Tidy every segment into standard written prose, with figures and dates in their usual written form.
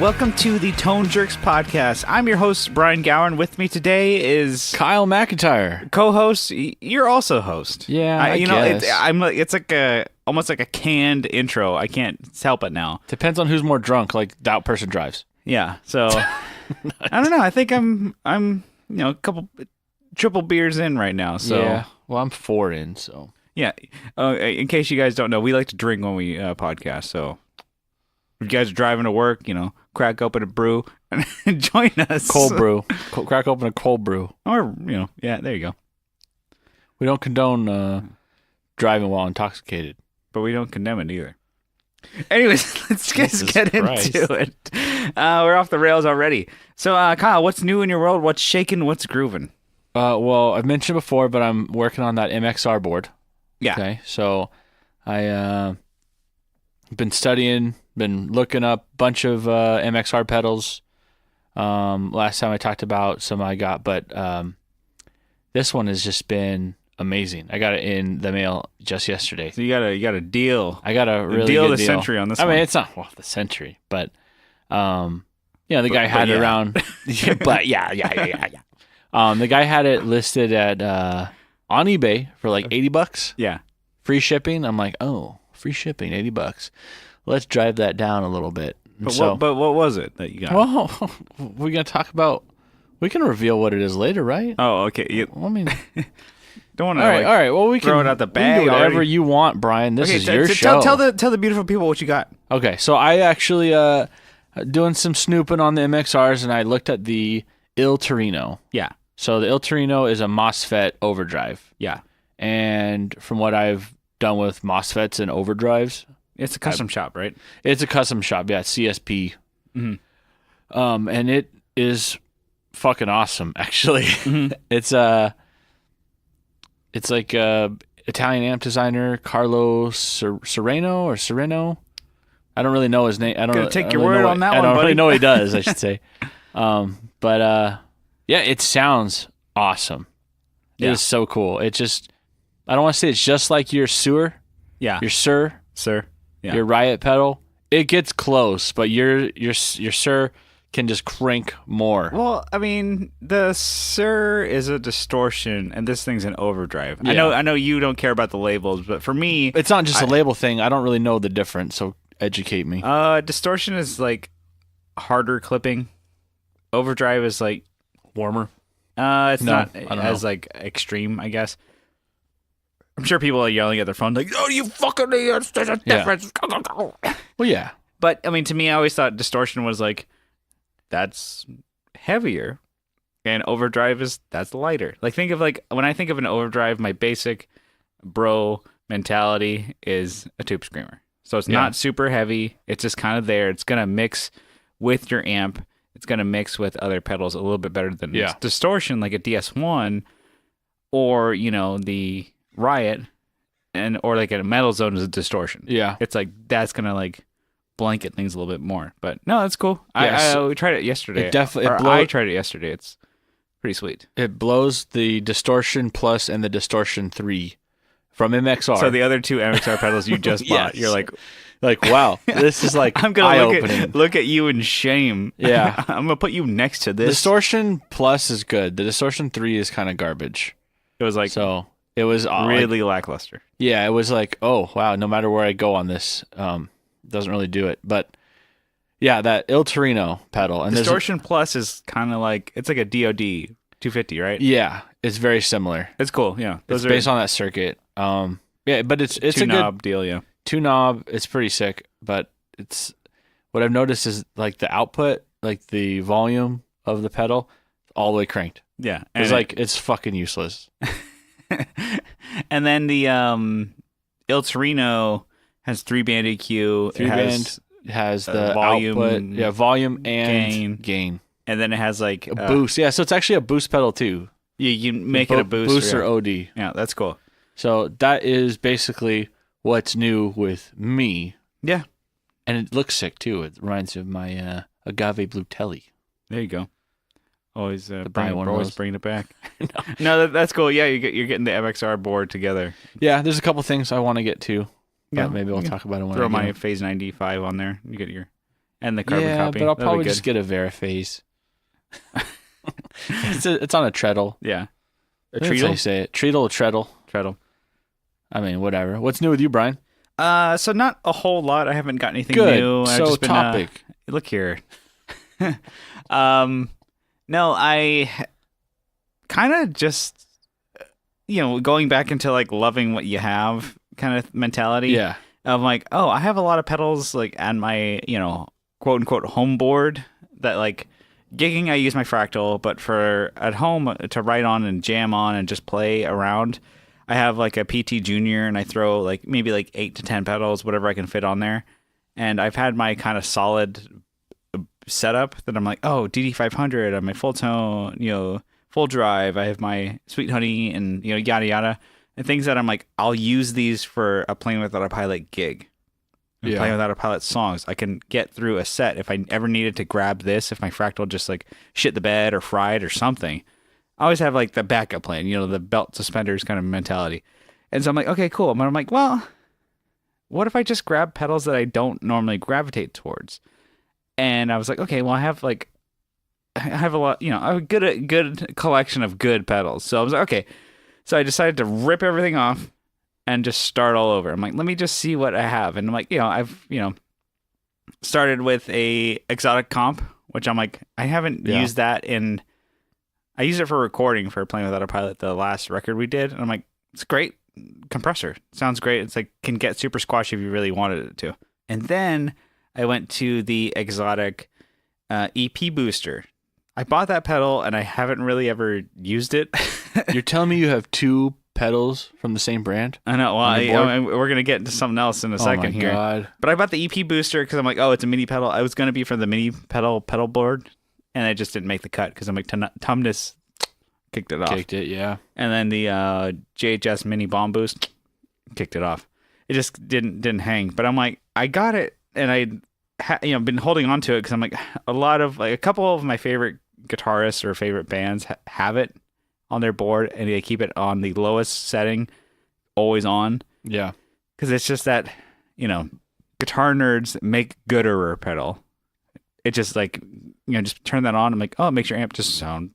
Welcome to the Tone Jerks podcast. I'm your host, Brian Gower, and with me today is Kyle McIntyre, co-host. You're also host. Yeah, I guess. It's like almost like a canned intro. I can't help it now. Depends on who's more drunk. Like that person drives. Yeah. So I don't know. I think I'm a couple triple beers in right now. So yeah. Well, I'm 4 in. So yeah. In case you guys don't know, we like to drink when we podcast. So if you guys are driving to work, crack open a brew and join us. Cold brew. Crack open a cold brew. Or, yeah, there you go. We don't condone driving while intoxicated. But we don't condemn it either. Anyways, let's get into it. We're off the rails already. So, Kyle, what's new in your world? What's shaking? What's grooving? Well, I've mentioned before, but I'm working on that MXR board. Yeah. Okay. So, I been studying, been looking up a bunch of MXR pedals. Last time I talked about some I got, but this one has just been amazing. I got it in the mail just yesterday. So you got a deal. I got a really deal good of the century on this one. I mean, it's not the century, but the guy had it around. But yeah. The guy had it listed at on eBay for like $80. Yeah. Free shipping. I'm like, oh, free shipping, $80. Let's drive that down a little bit. But what was it that you got? Well, we're gonna talk about. We can reveal what it is later, right? Oh, okay. I mean, don't want to. All right. Well, we can throw it out the bag. We can do whatever you want, Brian. This is your show. Tell the beautiful people what you got. Okay, so I actually doing some snooping on the MXRs, and I looked at the Il Torino. Yeah. So the Il Torino is a MOSFET overdrive. Yeah. And from what I've done with MOSFETs and overdrives, it's a custom shop, right? It's a custom shop. Yeah, it's CSP. Mm-hmm. And it is fucking awesome, actually. Mm-hmm. It's like Italian amp designer Carlo Sereno. I don't really know his name. I don't take your word on that one, I don't buddy. really know what he does, I should say. But it sounds awesome. It is so cool. It just, I don't want to say it's just like your sewer. Yeah. Your Sir. Yeah. Your Riot pedal. It gets close, but your Sir can just crank more. Well, I mean, the Sir is a distortion, and this thing's an overdrive. Yeah. I know you don't care about the labels, but for me, it's not just a label thing. I don't really know the difference, so educate me. Distortion is like harder clipping. Overdrive is like warmer. It's not as like extreme, I guess. I'm sure people are yelling at their phone like, "Oh, you fucking idiots! There's a difference." Well, yeah. But I mean, to me, I always thought distortion was like, that's heavier, and overdrive that's lighter. Like, think of when I think of an overdrive, my basic bro mentality is a tube screamer. So it's not super heavy. It's just kind of there. It's gonna mix with your amp. It's gonna mix with other pedals a little bit better than distortion, like a DS1 or the Riot, or like a Metal Zone is a distortion. Yeah, it's like that's gonna like blanket things a little bit more. But no, that's cool. We tried it yesterday. I tried it yesterday. It's pretty sweet. It blows the Distortion Plus and the Distortion 3 from MXR. So the other two MXR pedals you just bought, you're like, wow, this is like I'm gonna look at you in shame. Yeah, I'm gonna put you next to this. Distortion Plus is good. The Distortion 3 is kind of garbage. It was like it was really lackluster. Yeah, it was like, oh wow, no matter where I go on this, doesn't really do it. But yeah, that Il Torino pedal and Distortion Plus is kind of like, it's like a DoD 250, right? Yeah, it's very similar. It's cool. Yeah, it's based on that circuit. Yeah, but it's a knob good deal. Yeah, 2-knob. It's pretty sick. But it's what I've noticed is like the output, like the volume of the pedal, all the way cranked. Yeah, it's like it's fucking useless. And then the Il Torino has 3-band EQ. It has the volume, output, volume and gain. And then it has like a boost. Yeah, so it's actually a boost pedal too. You make it a boost or OD. Yeah, that's cool. So that is basically what's new with me. Yeah, and it looks sick too. It reminds me of my Agave Blue Telly. There you go. Always bringing it back. No, that's cool. Yeah, you're getting the MXR board together. Yeah, there's a couple things I want to get to. But maybe we'll talk about it when throw my Phase 95 on there. You get your and the carbon copy. but I'll That'll probably be good. just get a Veriphase. It's on a treadle. Yeah. A That's how you treadle? say it. Treadle or treadle. Treadle. I mean, whatever. What's new with you, Brian? So not a whole lot. I haven't got anything Good. new. I've So just been, topic. look here. No, I kind of just, going back into like loving what you have kind of mentality. Yeah. I'm like, oh, I have a lot of pedals like on my, quote unquote home board that like gigging, I use my Fractal, but for at home to write on and jam on and just play around, I have like a PT Junior and I throw like maybe like 8 to 10 pedals, whatever I can fit on there. And I've had my kind of solid setup that I'm like, oh, DD500 on my full tone, full drive. I have my Sweet Honey and, yada yada. And things that I'm like, I'll use these for a Playing Without a Pilot gig. Yeah. Playing Without a Pilot songs. I can get through a set if I ever needed to grab this, if my Fractal just like shit the bed or fried or something. I always have like the backup plan, the belt suspenders kind of mentality. And so I'm like, okay, cool. And I'm like, well, what if I just grab pedals that I don't normally gravitate towards? And I was like, okay, well, I have a lot, a good collection of good pedals. So I was like, okay. So I decided to rip everything off and just start all over. I'm like, let me just see what I have. And I'm like, I've, started with a exotic comp, which I'm like, I haven't used that I used it for recording for Playing Without a Pilot, the last record we did. And I'm like, it's great compressor. Sounds great. It's like, can get super squashy if you really wanted it to. And then I went to the exotic EP booster. I bought that pedal and I haven't really ever used it. You're telling me you have two pedals from the same brand? I know. Well, we're going to get into something else in a second here. God. But I bought the EP booster because I'm like, oh, it's a mini pedal. I was going to be for the mini pedal board, and I just didn't make the cut because I'm like, Tumnus kicked it off. Kicked it, yeah. And then the JHS mini bomb boost kicked it off. It just didn't hang. But I'm like, I got it, and I been holding on to it because I'm like, a couple of my favorite guitarists or favorite bands have it on their board, and they keep it on the lowest setting, always on. Yeah. Because it's just that, guitar nerds make gooder pedal. It just like, just turn that on. I'm like, oh, it makes your amp just sound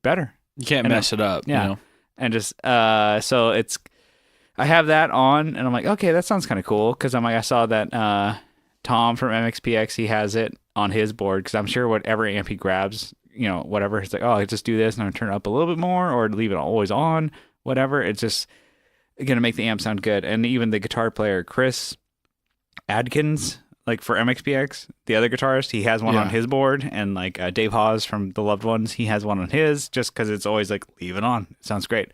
better. You can't mess it up. Yeah. And just, so I have that on, and I'm like, okay, that sounds kind of cool. Because I'm like, I saw that Tom from MXPX, he has it on his board. Because I'm sure whatever amp he grabs, whatever, it's like, oh, I just do this and I'm gonna turn it up a little bit more or leave it always on, whatever. It's just gonna make the amp sound good. And even the guitar player, Chris Adkins, like for MXPX, the other guitarist, he has one on his board. And like Dave Hawes from The Loved Ones, he has one on his, just because it's always like, leave it on. It sounds great.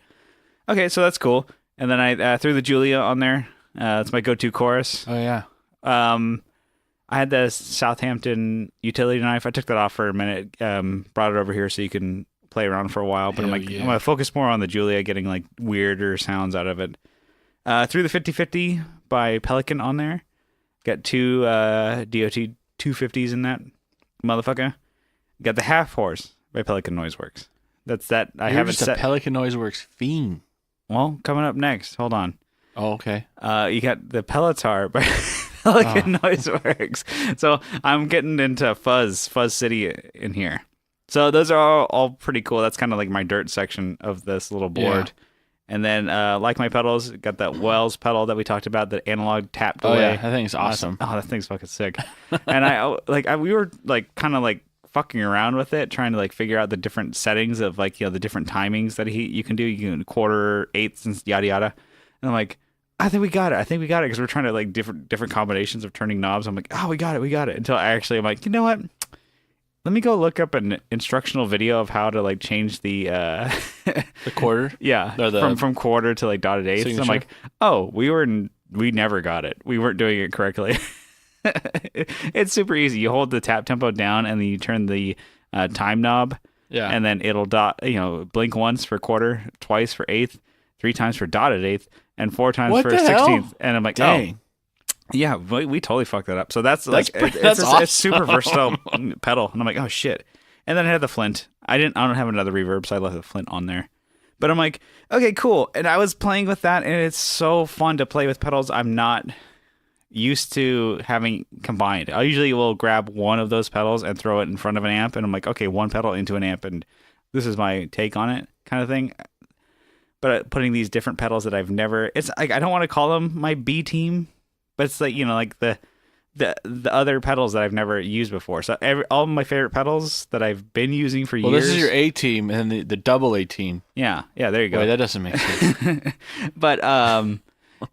Okay, so that's cool. And then I threw the Julia on there. That's my go-to chorus. Oh, yeah. I had the Southampton utility knife. I took that off for a minute, brought it over here so you can play around for a while. But I'm like, I'm going to focus more on the Julia, getting like weirder sounds out of it. Threw the 5050 by Pelican on there. Got two DOT 250s in that motherfucker. Got the Half Horse by Pelican Noiseworks. That's that. I haven't just a Pelican Noiseworks fiend. Well, coming up next. Hold on. Oh, okay. You got the Pelletar by Pelican Noiseworks. So I'm getting into Fuzz City in here. So those are all pretty cool. That's kind of like my dirt section of this little board. Yeah. And then, like my pedals, got that Wells pedal that we talked about, the analog tap delay. Oh yeah, that thing's awesome. Oh, that thing's fucking sick. And we were like kind of like fucking around with it, trying to like figure out the different settings of like, the different timings that you can do. You can quarter, eighths, and yada yada. And I'm like, I think we got it because we're trying to like different combinations of turning knobs. I'm like, oh, we got it. Until I'm like, you know what? Let me go look up an instructional video of how to like change the the quarter. Yeah, from quarter to like dotted eighths. I'm like, oh, we never got it. We weren't doing it correctly. It's super easy. You hold the tap tempo down and then you turn the time knob. Yeah, and then it'll blink once for quarter, twice for eighth, 3 times for dotted eighth, and 4 times for 16th. And I'm like, dang. Oh. Yeah, we totally fucked that up. So that's like it's awesome. It's super versatile pedal, and I'm like, oh shit. And then I had the Flint. I don't have another reverb, so I left the Flint on there. But I'm like, okay, cool. And I was playing with that, and it's so fun to play with pedals I'm not used to having combined. I usually will grab one of those pedals and throw it in front of an amp, and I'm like, okay, one pedal into an amp, and this is my take on it, kind of thing. But putting these different pedals that I've never, it's like I don't want to call them my B team, but it's like like the other pedals that I've never used before. So all of my favorite pedals that I've been using for years. Well, this is your A team and the double A team. Yeah, there you go. Wait, that doesn't make sense. But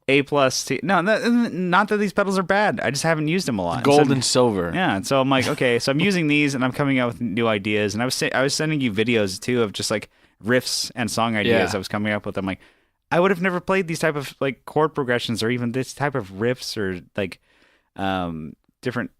A plus no, not that these pedals are bad. I just haven't used them a lot. Gold and silver. Yeah, and so I'm like, okay, so I'm using these and I'm coming out with new ideas. And I was sending you videos too of just like riffs and song ideas I was coming up with. I'm like, I would have never played these type of like chord progressions or even this type of riffs or like different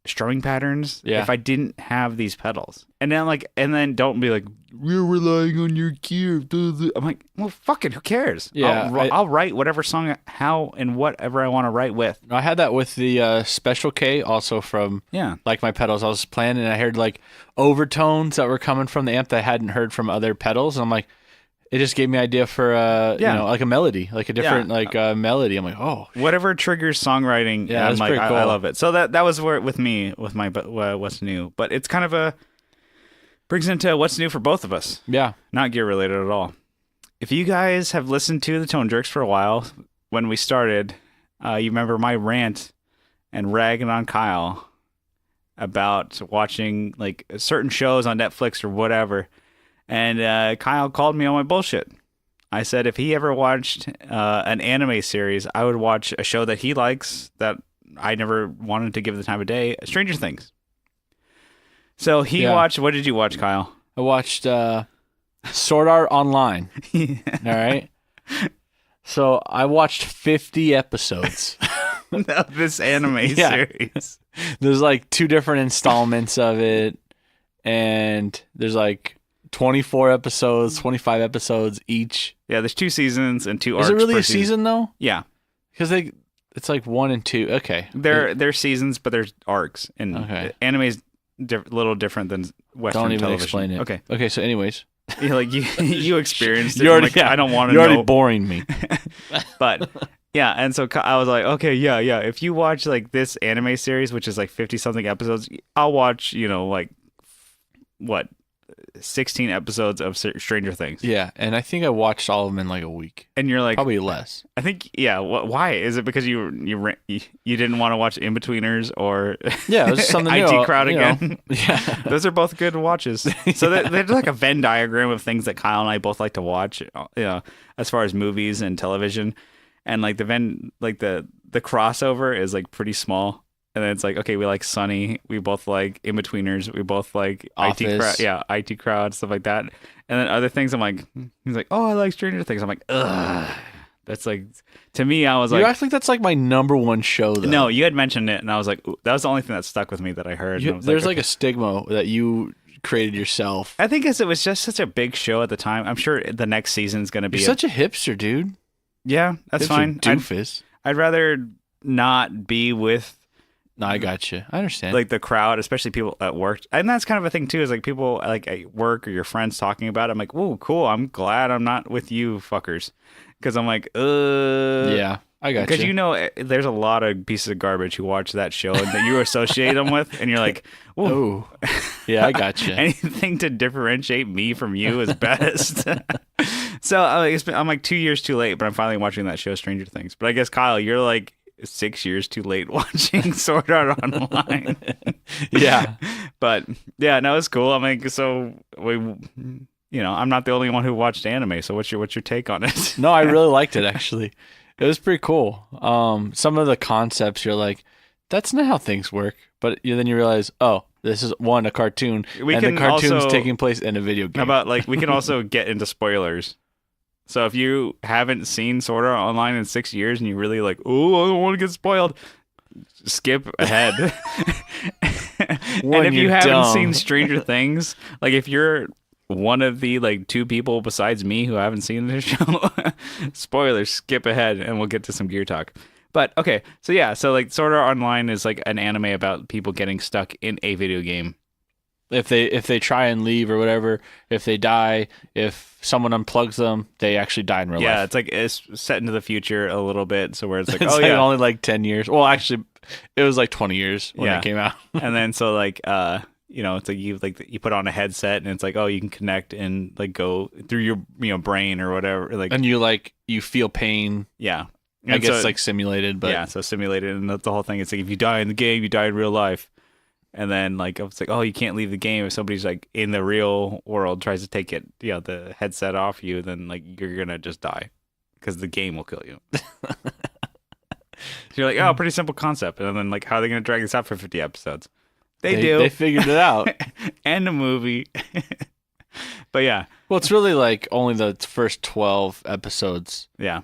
strumming patterns if I didn't have these pedals. And then don't be like, we're relying on your gear. I'm like, well, fuck it, who cares? Yeah, I'll write whatever song, how and whatever I want to write with. I had that with the Special K also from like my pedals. I was playing and I heard like overtones that were coming from the amp that I hadn't heard from other pedals. And I'm like, it just gave me an idea for like a melody, like a different melody. I'm like, oh, whatever triggers songwriting. Yeah, I'm like, cool. I love it. So that was where with me with my what's new, but it's kind of brings into what's new for both of us. Yeah, not gear related at all. If you guys have listened to the Tone Jerks for a while, when we started, you remember my rant and ragging on Kyle about watching like certain shows on Netflix or whatever. And Kyle called me on my bullshit. I said if he ever watched an anime series, I would watch a show that he likes that I never wanted to give the time of day, Stranger Things. So he watched, what did you watch, Kyle? I watched Sword Art Online. All right. So I watched 50 episodes of this anime series. There's like 2 different installments of it. And there's like 24 episodes, 25 episodes each. Yeah, there's 2 seasons and 2 arcs. Is it really a season though? Yeah. Because it's like 1 and 2. Okay. They're seasons, but there's arcs. And anime's a little different than Western television. Don't even explain it. Okay. Okay, so anyways. Like you experienced it. I don't want to know. You're already boring me. But yeah, and so I was like, okay, yeah. If you watch like this anime series, which is like 50-something episodes, I'll watch, like what? 16 episodes of Stranger Things. Yeah, and I think I watched all of them in like a week. And you're like, probably less. I think, why? Is it because you didn't want to watch In-Betweeners or it was something IT Crowd again? Yeah, those are both good watches. So there's like a Venn diagram of things that Kyle and I both like to watch. As far as movies and television, and like the crossover is like pretty small. And then it's like, okay, we like Sunny. We both like In-Betweeners. We both like Office. IT Crowd. Yeah, IT Crowd, stuff like that. And then other things, I'm like, he's like, oh, I like Stranger Things. I'm like, ugh. That's like, to me, I was like. You act like that's like my number one show, though. No, you had mentioned it, and I was like, ooh, that was the only thing that stuck with me that I heard. There's like a stigma that you created yourself. I think it was just such a big show at the time. I'm sure the next season's going to be. You're such a hipster, dude. Yeah, that's fine. Doofus. I'd rather not be with. No, I got you. I understand. Like the crowd, especially people at work. And that's kind of a thing too, is like people like at work or your friends talking about it. I'm like, whoa, cool. I'm glad I'm not with you fuckers. Because I'm like, yeah, I got you. Because there's a lot of pieces of garbage who watch that show and that you associate them with. And you're like, whoa. Yeah, I got you. Anything to differentiate me from you is best. So I'm like 2 years too late, but I'm finally watching that show, Stranger Things. But I guess, Kyle, you're like 6 years too late watching Sword Art Online. Yeah. But yeah, no, it's cool. I'm like, so I'm not the only one who watched anime. So what's your take on it? No, I really liked it actually. It was pretty cool. Some of the concepts you're like, that's not how things work. But then you realize, oh, this is a cartoon, and the cartoon's taking place in a video game. How about like we can also get into spoilers. So if you haven't seen Sword Art Online in 6 years and you really like, oh, I don't want to get spoiled, skip ahead. And if you haven't seen Stranger Things, like if you're one of the like 2 people besides me who haven't seen the show, spoilers, skip ahead and we'll get to some gear talk. But okay, so like Sword Art Online is like an anime about people getting stuck in a video game. If they try and leave or whatever, if they die, if someone unplugs them, they actually die in real life. Yeah, it's like it's set into the future a little bit, so where it's like, It's like only like 10 years. Well, actually, it was like 20 years when it came out. And then so like it's like you put on a headset and it's like, oh, you can connect and like go through your brain or whatever, like, and you feel pain. Yeah. I guess it's like simulated, but yeah, so simulated, and that's the whole thing. It's like if you die in the game, you die in real life. And then like it's like, oh, you can't leave the game. If somebody's like in the real world tries to take it, the headset off you, then like you're gonna just die because the game will kill you. So you're like, oh, pretty simple concept. And then like, how are they gonna drag this out for 50 episodes? They figured it out. And a movie. But yeah. Well, it's really like only the first 12 episodes. Yeah.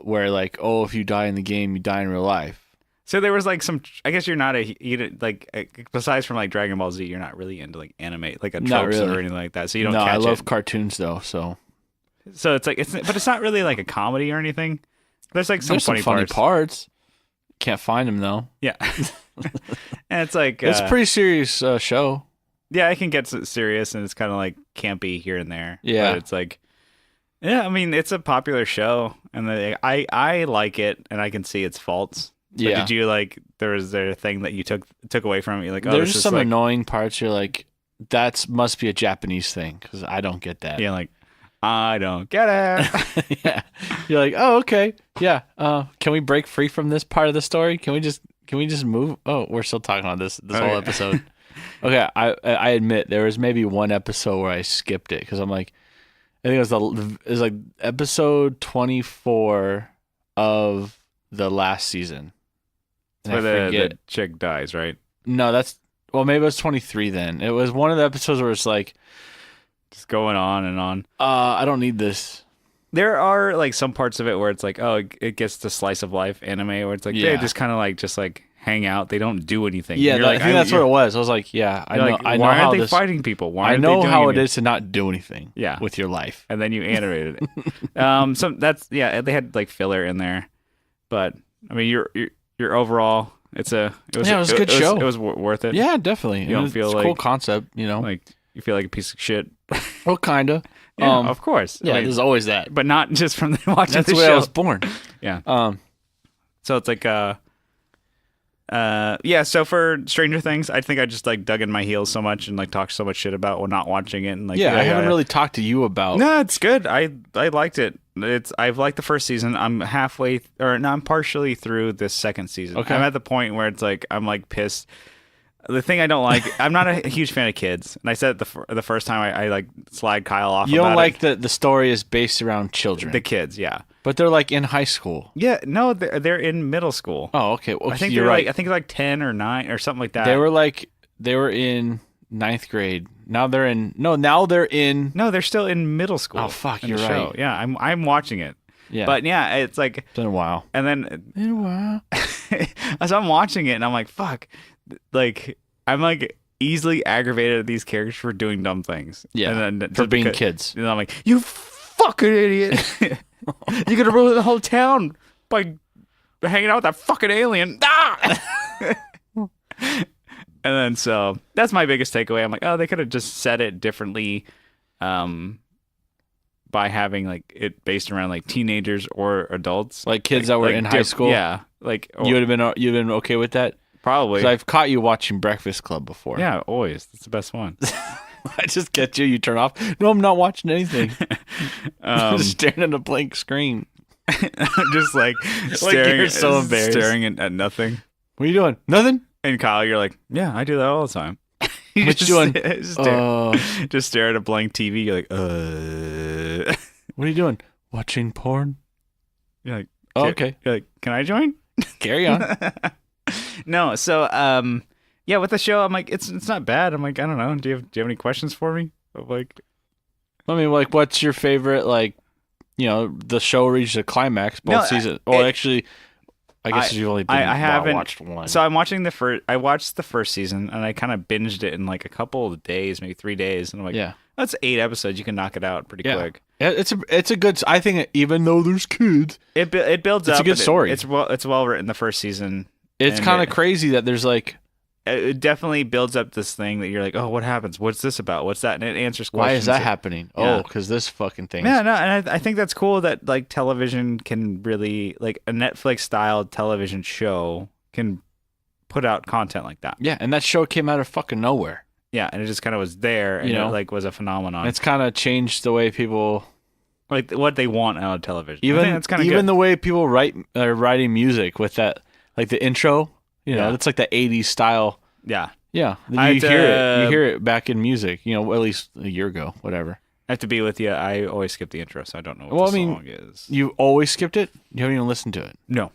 Where like, oh, if you die in the game, you die in real life. So there was like some, I guess you're not besides from like Dragon Ball Z, you're not really into like anime, like a tropes or anything like that. So you don't catch it. No, I love cartoons though, so. So it's like, but it's not really like a comedy or anything. There's like some funny parts. Can't find them though. Yeah. And it's like. It's a pretty serious show. Yeah, it can get serious and it's kind of like campy here and there. Yeah. But it's like, yeah, I mean, it's a popular show and I like it and I can see its faults. But yeah. Did you like? Was there a thing that you took away from it? You're like, oh, there's some annoying parts. You're like, that must be a Japanese thing because I don't get that. Yeah, like I don't get it. Yeah, you're like, oh, okay, yeah. Can we break free from this part of the story? Can we just move? Oh, we're still talking about this whole episode. Okay, I admit there was maybe one episode where I skipped it because I'm like, I think it was like episode 24 of the last season. Where the chick dies, right? No, maybe it was 23 then. It was one of the episodes where it's like just going on and on. I don't need this. There are like some parts of it where it's like, oh, it gets the slice of life anime where it's like they just kind of like hang out. They don't do anything. Yeah, I think that's what it was. I was like, yeah, I know. Like, I know why how aren't they fighting people? Why I aren't know they doing how anything? it is to not do anything. Yeah. With your life. And then you animated it. So that's they had like filler in there, but I mean, your overall. It was a good show. It was worth it. Yeah, definitely. You don't feel it's like a cool concept, like you feel like a piece of shit. Well, kinda. Yeah, of course. Yeah, there's always that, but not just from watching That's the the way show. I was born. Yeah. So it's like so for Stranger Things, I think I just like dug in my heels so much and like talked so much shit about not watching it and like I haven't really talked to you about. No, it's good. I liked it. I've liked the first season. I'm I'm partially through this second season. Okay. I'm at the point where it's like I'm like pissed. The thing I don't like, I'm not a huge fan of kids, and I said it the first time I like slide Kyle off. You don't like that the story is based around children. The kids, yeah, but they're like in high school. Yeah, no, they're in middle school. Oh, okay. Well, I think you're they're right. I think like 10 or 9 or something like that. They were in 9th grade. Now they're in. No, they're still in middle school. Oh fuck, you're right. Show. Yeah, I'm watching it. Yeah, but yeah, it's like it's been a while. And then been a while. As I'm watching it, and I'm like, fuck, like I'm like easily aggravated at these characters for doing dumb things. Yeah, and then for being kids. And I'm like, you fucking idiot! You're gonna ruin the whole town by hanging out with that fucking alien. Ah! And then so that's my biggest takeaway. I'm like, oh, they could have just said it differently, by having like it based around like teenagers or adults, like kids that were in high school. Yeah, like you'd have been okay with that. Probably. 'Cause I've caught you watching Breakfast Club before. Yeah, always. That's the best one. I just get you. You turn off. No, I'm not watching anything. Just staring at a blank screen. Just like staring. You're so embarrassed. Staring at nothing. What are you doing? Nothing. And Kyle, you're like, yeah, I do that all the time. What you doing? Just stare at a blank TV. You're like, What are you doing? Watching porn. You're like, oh, okay. You're like, can I join? Carry on. No, so yeah, with the show, I'm like, it's not bad. I'm like, I don't know. Do you have any questions for me? Like, I mean, like, what's your favorite? Like, the show reached a climax both seasons. Well, actually, I guess you've only watched one. So I'm watching I watched the first season, and I kind of binged it in like a couple of days, maybe 3 days, and I'm like, yeah, that's 8 episodes. You can knock it out pretty quick. Yeah, it's a good. I think even though there's kids, it builds up. It's a good story. It's well written the first season. It's kind of crazy that there's like it definitely builds up this thing that you're like, oh, what happens? What's this about? What's that? And it answers questions. Why is that happening? Yeah. Oh, because this fucking thing. Yeah, no, and I think that's cool that like television can really like a Netflix style television show can put out content like that. Yeah, and that show came out of fucking nowhere. Yeah, and it just kind of was there, and You know? it like was a phenomenon. It's kind of changed the way people, like what they want out of television. I even think that's kind of even good. the way people are writing music with that, like the intro. You know, Yeah. that's like the '80s style. Yeah, Yeah, I you had hear to- it. You hear it back in music. You know, at least a year ago, whatever. I have to be with you. I always skip the intro, so I don't know what Well, the I mean, song is. You always skipped it. You haven't even listened to it. No.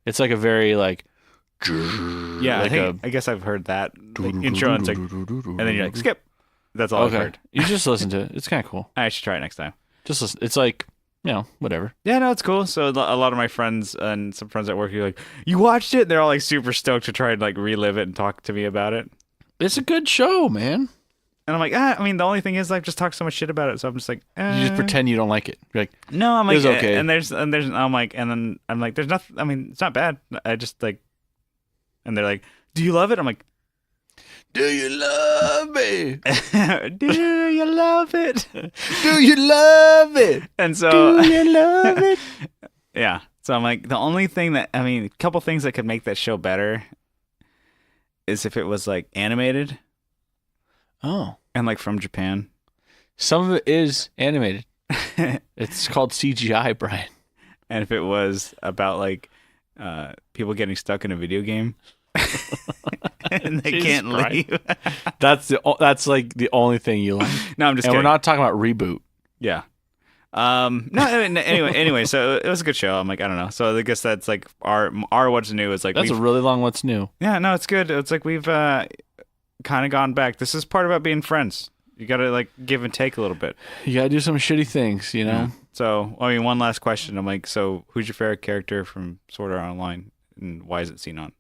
It's like a very like. Yeah, like I guess I've heard that like, intro, and it's like, and then you're like skip. That's all I've Okay, heard. you just listen to it. It's kind of cool. I should try it next time. Just listen. It's like, you know, whatever. Yeah, no, it's cool. So a lot of my friends and some friends at work are like, "You watched it?" They're all like super stoked to try and like relive it and talk to me about it. It's a good show, man. And I'm like, I mean, the only thing is I've just talked so much shit about it, so I'm just like, You just pretend you don't like it. You're like, no, I'm like, It's okay. and there's, I'm like, and then I'm like, there's nothing. I mean, it's not bad. I just like, and they're like, do you love it? I'm like, do you love me? do you love it? Do you love it? And so, Do you love it? yeah. So I'm like, the only thing that, I mean, a couple things that could make that show better is if it was like animated Oh, and like from Japan. some of it is animated. It's called CGI, Brian. And if it was about like people getting stuck in a video game and they Jesus can't Christ. leave. That's like the only thing you like. No, I'm just And kidding. we're not talking about reboot. Yeah. No, I mean, anyway, so it was a good show. I'm like, I don't know. So I guess that's like our what's new is like That's a really long what's new. yeah, no, it's good. It's like we've kind of gone back. This is part about being friends. You got to like give and take a little bit. You gotta do some shitty things, you know. Yeah. So, I mean, one last question. I'm like, so who's your favorite character from Sword Art Online and why is it Sinon?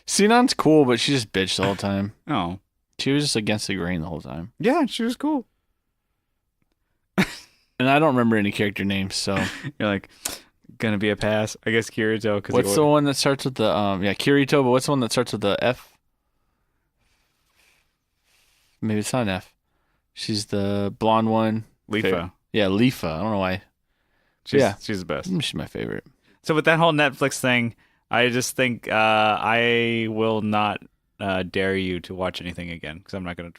Sinan's cool, but she just bitched the whole time. Oh, She was just against the grain the whole time. yeah, she was cool. And I don't remember any character names, so You're like, gonna be a pass. I guess Kirito. Cause what's the one that starts with the Kirito, but what's the one that starts with the F? Maybe it's not an F. She's the blonde one. Lifa. Yeah, Lifa. I don't know why. She's the best. She's my favorite. So with that whole Netflix thing, I just think I will not dare you to watch anything again because I'm not gonna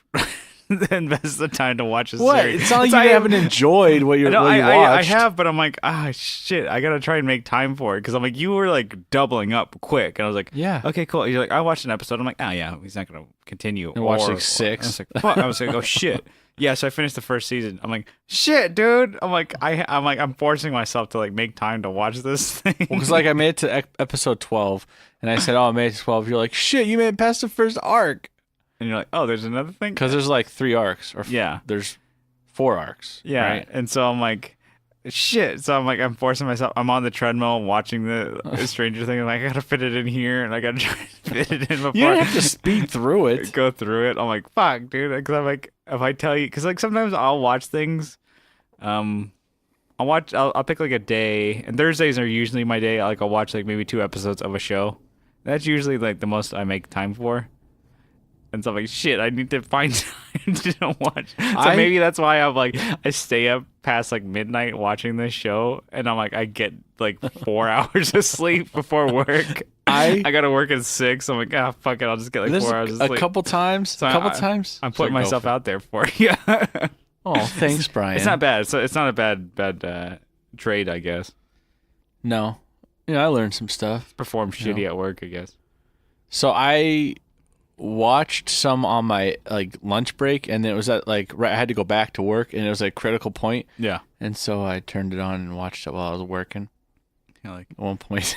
invest the time to watch a What? series. It's not like So you haven't enjoyed what you No, watched. I have, but I'm like, shit, I gotta try and make time for it because I'm like, you were like doubling up quick, and I was like, Yeah. okay, cool. You're like, I watched an episode. I'm like, oh yeah, he's not gonna continue. And watched Or- like 6. I was like, fuck. I was like, oh shit. Yeah, so I finished the first season. I'm like, shit, dude. I'm forcing myself to like make time to watch this thing. Well, because like I made it to episode 12, and I said, "Oh, I made it to 12." You're like, "Shit, you made it past the first arc." And you're like, oh, there's another thing. Because there's like 3 arcs, or Yeah. there's 4 arcs. Yeah, right? and so I'm like, shit. So I'm like, I'm forcing myself. I'm on the treadmill watching the Stranger Thing. I'm like, I gotta fit it in here, and I gotta try to fit it in before You don't have to speed through it. go through it. I'm like, fuck, dude. Because I'm like, if I tell you, because like sometimes I'll watch things. I'll pick like a day, and Thursdays are usually my day. Like I'll watch like maybe 2 episodes of a show. That's usually like the most I make time for. And so I'm like, shit, I need to find time to watch. So maybe that's why I'm like, I stay up past like midnight watching this show, and I'm like, I get like 4 hours of sleep before work. I gotta work at 6. I'm like, fuck it, I'll just get like There's 4 hours of a sleep. couple times. So times. I'm putting So go myself for it. out there for you. Oh, thanks, Brian. It's not bad. So it's not a bad trade, I guess. No. Yeah, I learned some stuff. Perform shitty at work, I guess. So I watched some on my like lunch break, and then it was at like I had to go back to work, and it was a critical point, Yeah. and so I turned it on and watched it while I was working. You're like, At one point,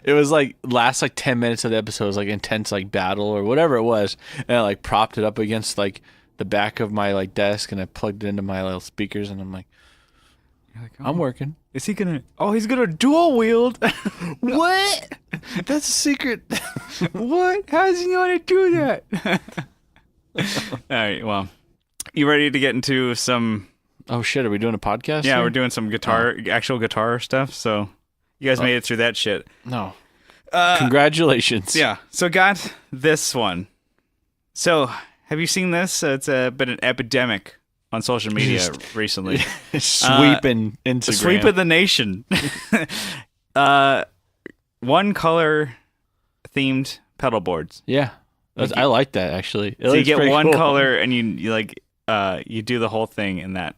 it was like last like 10 minutes of the episode was like intense like battle or whatever it was, and I like propped it up against like the back of my like desk, and I plugged it into my little speakers, and I'm like, you're like, I'm working. Is he gonna? Oh, he's gonna dual wield. What? That's a secret. What? How does he know how to do that? All right. Well, you ready to get into some? Oh shit, are we doing a podcast? Yeah, here? we're doing some actual guitar stuff. So you guys made it through that shit. No. Congratulations. Yeah. So got this one. So have you seen this? It's been an epidemic on social media recently. Sweeping Instagram. Sweeping the nation. One color themed pedal boards. Yeah. I like that, actually. So you get one color and you like you do the whole thing in that.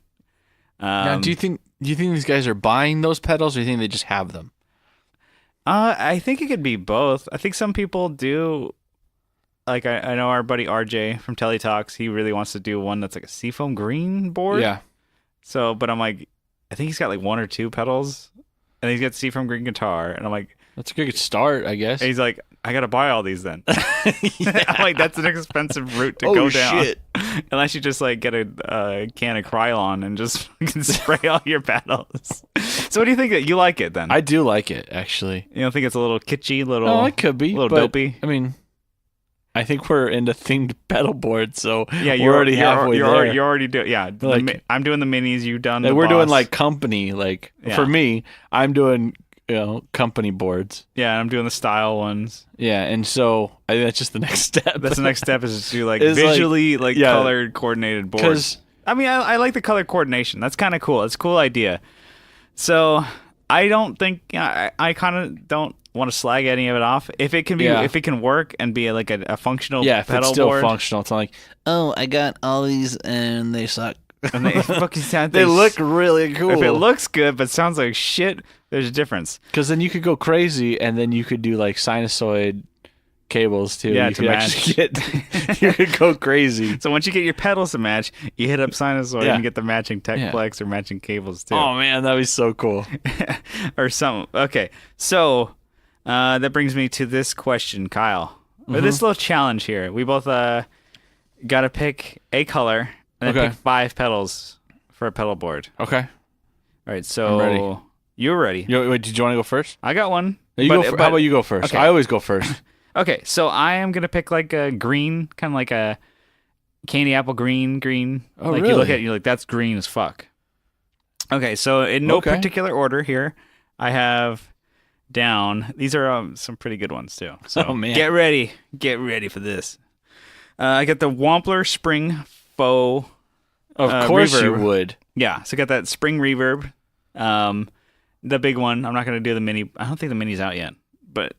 Now, do you think these guys are buying those pedals, or do you think they just have them? I think it could be both. I think some people do. Like I know our buddy RJ from Telly Talks. He really wants to do one that's like a seafoam green board. Yeah. So, but I'm like, I think he's got like one or two pedals, and he's got seafoam green guitar, and I'm like, that's a good start, I guess. And he's like, I gotta buy all these then. I'm like, that's an expensive route to go down. Shit. Unless you just like get a can of Krylon and just fucking spray all your pedals. So what do you think? You like it then? I do like it, actually. You don't think it's a little kitschy, it could be, a little dopey? I mean, I think we're into themed pedal boards, so yeah, we're already halfway there. You're already doing, yeah. I'm doing the minis. You've done. Like, the we're boss. doing like company. Like for me, I'm doing company boards. Yeah, I'm doing the style ones. Yeah, and so I think that's just the next step. That's the next step is to do like visually colored coordinated boards. I mean, I like the color coordination. That's kind of cool. It's a cool idea. So I don't think I kind of don't want to slag any of it off. If it can be, if it can work and be like a functional pedal board. Yeah, if it's still functional. It's not like, oh, I got all these and they suck. And they fucking sound. They look really cool. If it looks good but sounds like shit, there's a difference. Because then you could go crazy, and then you could do like sinusoid cables too. Yeah, you to match. You could go crazy. So once you get your pedals to match, you hit up sinusoid and get the matching tech flex or matching cables too. Oh man, that'd be so cool. Or something. Okay, so that brings me to this question, Kyle. Mm-hmm. This little challenge here. We both got to pick a color. And then pick 5 pedals for a pedal board. Okay. All right, so I'm ready. You're ready. Wait, did you want to go first? I got one. How about you go first? Okay. I always go first. Okay, so I am going to pick like a green, kind of like a candy apple green. Oh, like really? You look at it, you're like, that's green as fuck. Okay, so in no particular order here, I have down, these are some pretty good ones too. So man. Get ready for this. I got the Wampler Spring Faux. Of course reverb. You would. Yeah, so I got that spring reverb, the big one. I'm not going to do the mini. I don't think the mini's out yet. But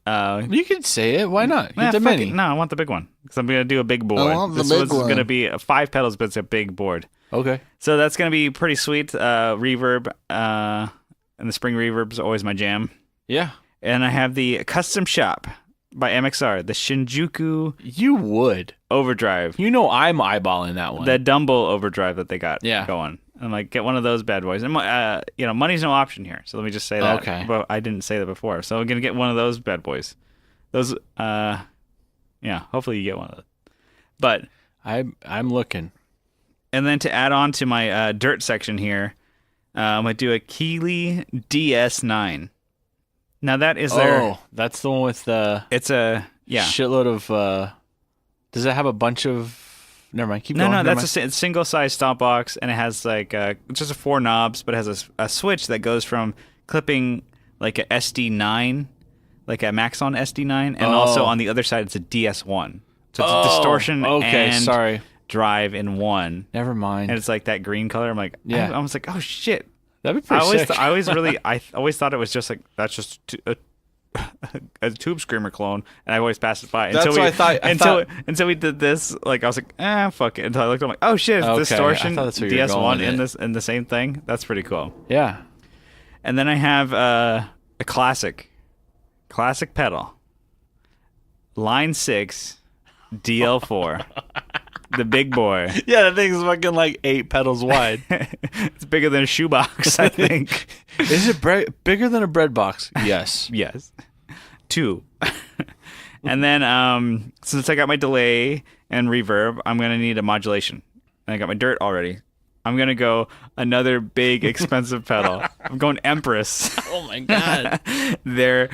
you can say it. Why not? Get the mini. No, I want the big one because I'm going to do a big board. This one's going to be 5 pedals, but it's a big board. Okay. So that's going to be pretty sweet. Reverb, and the spring reverb's always my jam. Yeah. And I have the Custom Shop by MXR, the Shinjuku. You would. Overdrive. You know I'm eyeballing that one. The Dumble Overdrive that they got going. And like get one of those bad boys. And money's no option here. So let me just say that. Okay. But I didn't say that before. So I'm gonna get one of those bad boys. Those hopefully you get one of those. But I'm looking. And then to add on to my dirt section here, I'm gonna do a Keeley DS9. Now that is that's the one with the shitload of does it have a bunch of never mind, keep going. No, that's a single size stomp box, and it has like just 4 knobs, but it has a switch that goes from clipping like a SD9, like a Maxon SD9, and also on the other side it's a DS1. So it's distortion and drive in one. Never mind. And it's like that green color. I'm like, I was like, oh shit. That'd be pretty sick. I always thought it was just like that's just a Tube Screamer clone, and I always passed it by. That's what I thought. Until we did this, like I was like, fuck it. Until I looked, I'm like, oh shit, it's distortion DS1 in the same thing. That's pretty cool. Yeah. And then I have a classic pedal, Line 6 DL4. The big boy. Yeah, that thing's fucking like 8 pedals wide. It's bigger than a shoebox, I think. Is it bigger than a bread box? Yes. Yes. 2. And then since I got my delay and reverb, I'm going to need a modulation. And I got my dirt already. I'm going to go another big expensive pedal. I'm going Empress. Oh my God. Their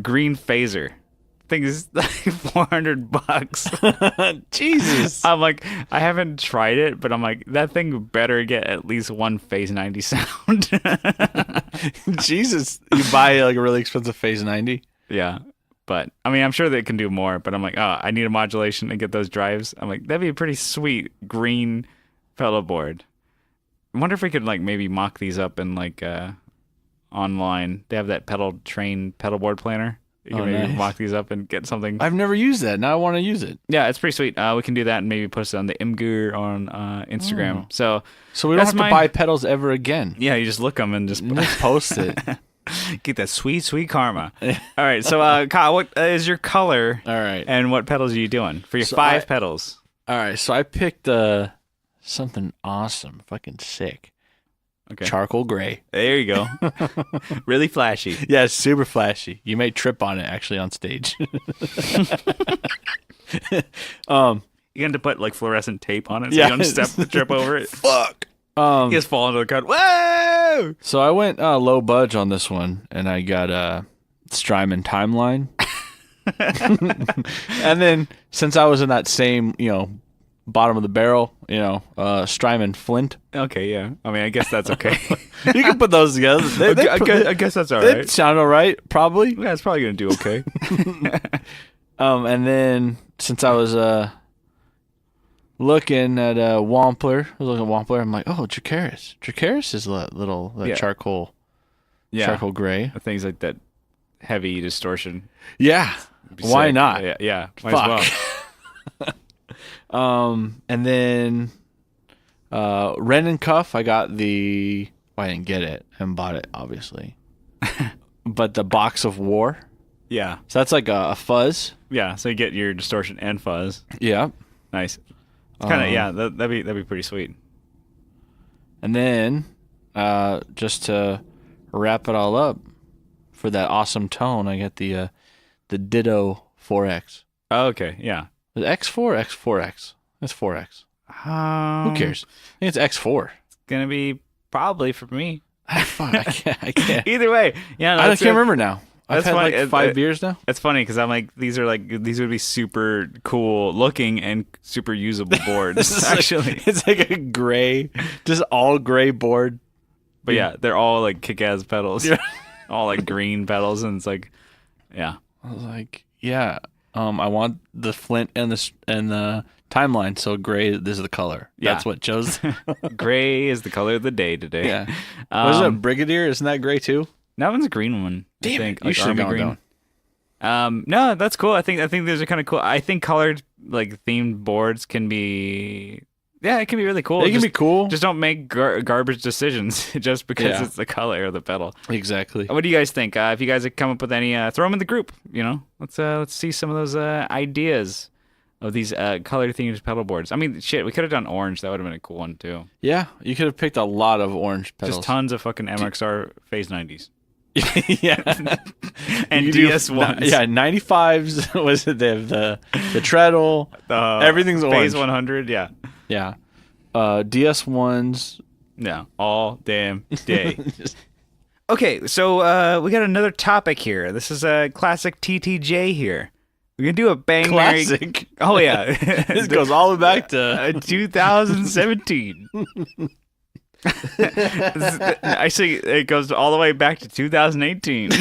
green phaser. Thing is like $400. Jesus. I'm like, I haven't tried it, but I'm like, that thing better get at least one Phase 90 sound. Jesus. You buy like a really expensive Phase 90? Yeah. But I mean, I'm sure they can do more. But I'm like, oh, I need a modulation to get those drives. I'm like, that'd be a pretty sweet green pedal board. I wonder if we could like maybe mock these up in like online. They have that pedal board planner. You can maybe nice. mock these up and get something. I've never used that. Now I want to use it. Yeah, it's pretty sweet. We can do that and maybe post it on the Imgur on Instagram. So we don't have to buy pedals ever again. Yeah, you just look them and just post it. Get that sweet, sweet karma. All right, so Kyle, what is your color? All right. And what pedals are you doing for your pedals? All right, so I picked something awesome, fucking sick. Okay. Charcoal gray. There you go. Really flashy. Yeah, it's super flashy. You may trip on it actually on stage. You have to put like fluorescent tape on it so you don't trip over it. Fuck. You just fall into the crowd. Whoa! So I went low budge on this one, and I got Strymon Timeline. And then since I was in that same, bottom of the barrel, Strymon Flint. Okay, yeah. I mean, I guess that's okay. You can put those together. I guess that's all right. They sound all right, probably. Yeah, it's probably going to do okay. And then since I was looking at Wampler, I'm like, oh, Dracaris. Dracaris is little charcoal gray. Things like that heavy distortion. Yeah. Why sick. not? Yeah. Might as well. And then Ren and Cuff, I got I didn't get it and bought it, obviously. But the Box of War. Yeah. So that's like a fuzz. Yeah, so you get your distortion and fuzz. Yeah. Nice. It's kind of, that'd be pretty sweet. And then, just to wrap it all up, for that awesome tone, I got the Ditto 4X. Oh, okay, yeah. Is it X4 X4X? It's 4X. Who cares? I think it's X4. It's going to be probably for me. Fuck, I can't. Either way. Yeah, I can't remember now. I've had funny. like 5 beers now. It's funny because I'm like, these would be super cool looking and super usable boards, actually. It's like a gray, just all gray board. But yeah, they're all like kick-ass pedals. Yeah. All like green pedals, and it's like, yeah. I was like, yeah, I want the Flint and the timeline, so gray is the color. Yeah. That's what chose. Gray is the color of the day today. Yeah. What is it, Brigadier? Isn't that gray too? That one's a green one. Damn I think. It. You should have gone green. Down. No, that's cool. I think those are kind of cool. I think colored like themed boards can be, it can be really cool. They can be cool. Just don't make garbage decisions just because it's the color of the pedal. Exactly. What do you guys think? If you guys have come up with any, throw them in the group. Let's see some of those ideas of these color themed pedal boards. I mean, shit, we could have done orange. That would have been a cool one too. Yeah, you could have picked a lot of orange pedals. Just tons of fucking MXR Phase 90s. Yeah. And DS1s. Yeah, 95s was it the treadle. Everything's orange. Phase 100, yeah. Yeah. DS1s. Yeah, all damn day. Okay, so we got another topic here. This is a classic TTJ here. We're going to do a bang classic. Mary... Oh, yeah. This goes all the way back to 2017. Actually, it goes all the way back to 2018.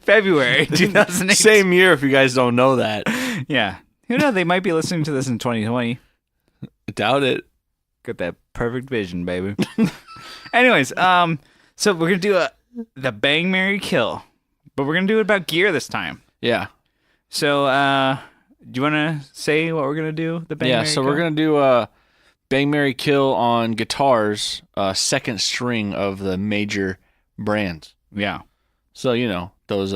February 2018. Same year, if you guys don't know that. Yeah. Who knows? They might be listening to this in 2020. I doubt it. Got that perfect vision, baby. Anyways, so we're going to do the Bang, Marry, Kill. But we're going to do it about gear this time. Yeah. So, do you want to say what we're going to do? The Bang, Marry, so Kill? we're going to do Bang, Marry, Kill on guitars, second string of the major brands. Yeah. So, those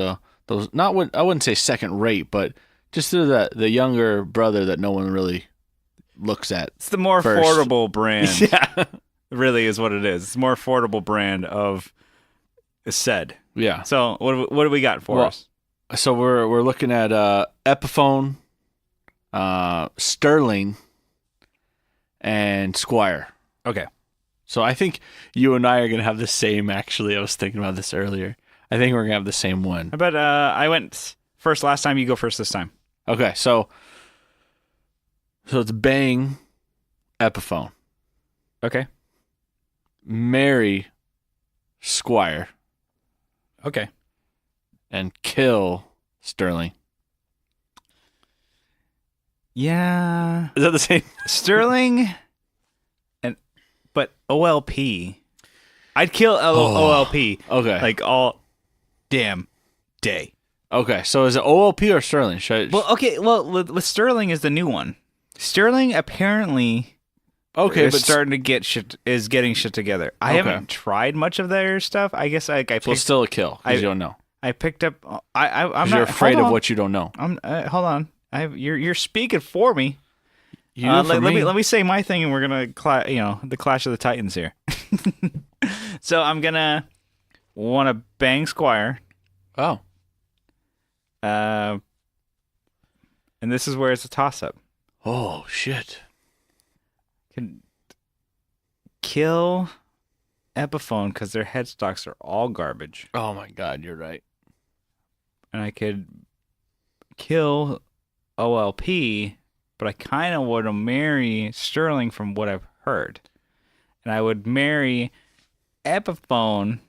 not what I wouldn't say second rate, but just the younger brother that no one really looks at. It's the more first. affordable brand. Yeah. Really is what it is. It's a more affordable brand of said. Yeah. So what do we got for us? So we're looking at Epiphone, Sterling, and Squire. Okay. So I think you and I are gonna have the same. Actually, I was thinking about this earlier. I think we're gonna have the same one. But I went first last time. You go first this time. Okay. So it's Bang, Epiphone. Okay. Marry, Squire. Okay. and kill Sterling. Yeah. Is that the same? Sterling, but OLP. I'd kill OLP. Okay. Like all damn day. Okay. So is it OLP or Sterling? Well, with Sterling is the new one. Sterling apparently is starting to getting shit together. I haven't tried much of their stuff. I guess I picked, so it's still a kill because you don't know. I picked up. I'm not. You're afraid of what you don't know. Hold on. You're speaking for me. Let me say my thing, and we're gonna the Clash of the Titans here. So I'm gonna want to bang Squire. Oh. And this is where it's a toss up. Oh shit. Can kill Epiphone because their headstocks are all garbage. Oh my god, you're right. And I could kill OLP, but I kind of want to marry Sterling from what I've heard. And I would marry Epiphone.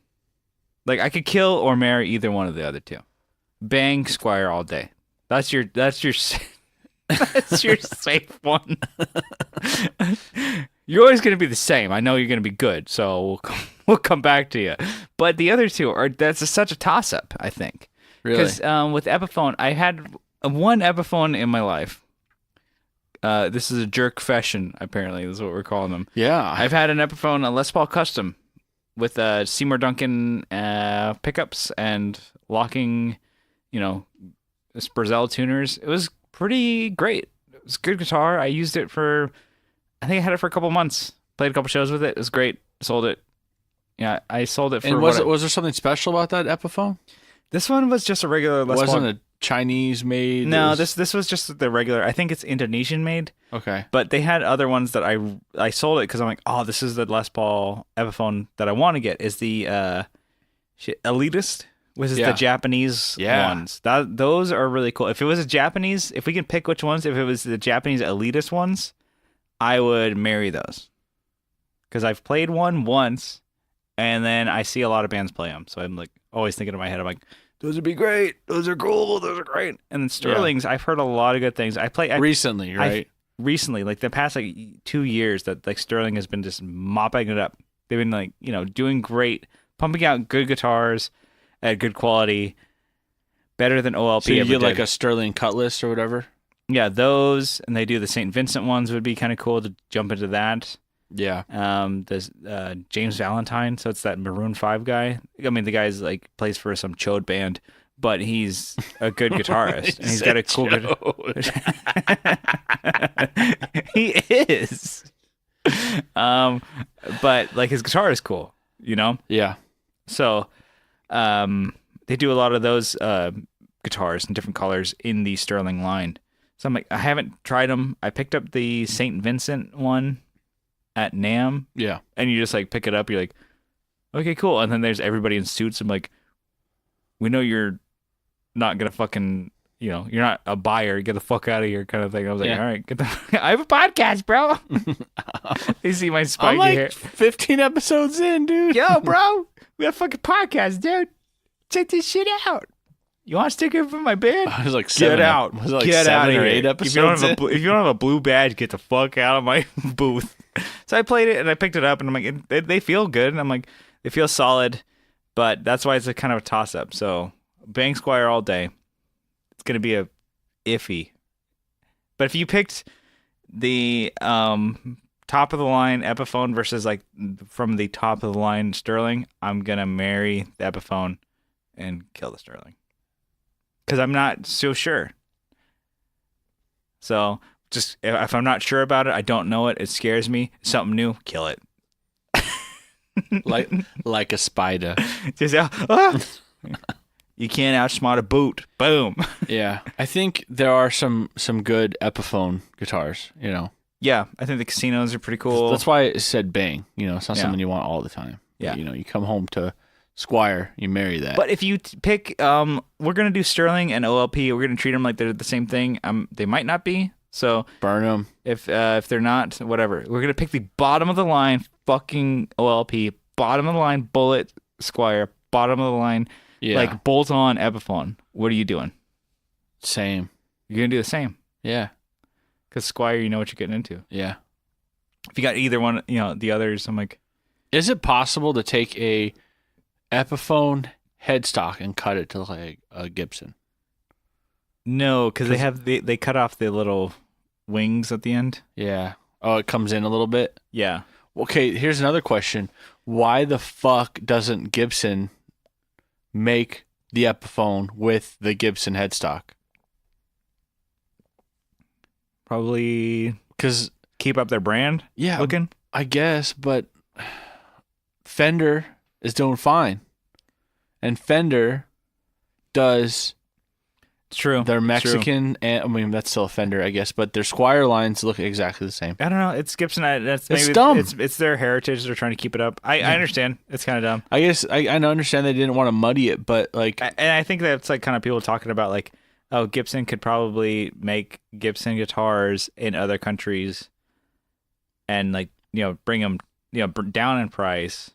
Like, I could kill or marry either one of the other two. Bang Squire all day. That's your that's your safe one. You're always going to be the same. I know you're going to be good, so we'll come back to you. But the other two that's such a toss up, I think. Really? Because with Epiphone, I had one Epiphone in my life. This is a jerk fashion, apparently. This is what we're calling them. Yeah. I've had an Epiphone, a Les Paul Custom, with Seymour Duncan pickups and locking, Spurzel tuners. It was pretty great. It was a good guitar. I used it I think I had it for a couple months. Played a couple shows with it. It was great. Sold it. Yeah, I sold it for. And was there something special about that Epiphone? This one was just a regular Les Paul. Wasn't it Chinese made? No, this was just the regular. I think it's Indonesian made. Okay. But they had other ones that I sold it because I'm like, oh, this is the Les Paul Epiphone that I want to get. Is the Elitist, which is the Japanese ones. Those are really cool. If it was if we can pick which ones, if it was the Japanese Elitist ones, I would marry those. Because I've played one once, and then I see a lot of bands play them. So I'm like always thinking in my head, I'm like, those would be great. Those are cool. Those are great. And then Sterling's, I've heard a lot of good things. Recently, right? Recently, like the past 2 years, that like Sterling has been just mopping it up. They've been doing great, pumping out good guitars at good quality, better than OLP. So you ever get did. like a Sterling Cutlass or whatever. Yeah, those, and they do the St. Vincent ones. Would be kind of cool to jump into that. Yeah. There's James Valentine, so it's that Maroon 5 guy. I mean, the guy's like plays for some chode band, but he's a good guitarist, and he's got a cool guitar. He is. But like his guitar is cool, Yeah. So, they do a lot of those guitars in different colors in the Sterling line. So I'm like, I haven't tried them. I picked up the St. Vincent one at NAMM. Yeah. And you just like pick it up. You're like, okay, cool. And then there's everybody in suits. I'm like, we know you're not going to fucking, you're not a buyer. Get the fuck out of here kind of thing. I was like, all right, I have a podcast, bro. You see my spiky I'm like hair. 15 episodes in, dude. Yo, bro, we have a fucking podcast, dude. Check this shit out. You want a sticker from my band? I was like, get out. Was it like get 7 out or of 8 here. episodes? If you don't have a blue badge, get the fuck out of my booth. So I played it and I picked it up and I'm like, they feel good. And I'm like, they feel solid, but that's why it's a kind of a toss up. So bang Squire all day. It's going to be a iffy. But if you picked the top of the line Epiphone versus like from the top of the line Sterling, I'm going to marry the Epiphone and kill the Sterling. Because I'm not so sure. So just if I'm not sure about it, I don't know it, it scares me. Something new, kill it. like a spider. Just you can't outsmart a boot. Boom. Yeah, I think there are some good Epiphone guitars. Yeah, I think the casinos are pretty cool. That's why it said bang. It's not something you want all the time. Yeah. You come home to Squire, you marry that. But if you pick, we're gonna do Sterling and OLP. We're gonna treat them like they're the same thing. They might not be. So burn them. If they're not, whatever. We're gonna pick the bottom of the line, fucking OLP. Bottom of the line, Bullet Squire. Bottom of the line, Yeah. Like bolt-on Epiphone. What are you doing? Same. You're gonna do the same. Yeah. Because Squire, you know what you're getting into. Yeah. If you got either one, the others, I'm like, Is it possible to take a Epiphone headstock and cut it to like a Gibson? no, because they cut off the little wings at the end. Yeah. Oh, it comes in a little bit? Yeah. Okay, here's another question. Why the fuck doesn't Gibson make the Epiphone with the Gibson headstock? Probably Because, keep up their brand yeah, looking. I guess, but Fender is doing fine. And Fender does It's true. their It's true. Mexican, and I mean, that's still a Fender, I guess, but their Squire lines look exactly the same. I don't know. It's Gibson. That's It's maybe dumb. It's their heritage. They're trying to keep it up. I understand. It's kind of dumb. I guess I understand they didn't want to muddy it, but like, And I think that's like kind of people talking about like, oh, Gibson could probably make Gibson guitars in other countries, and like bring them down in price.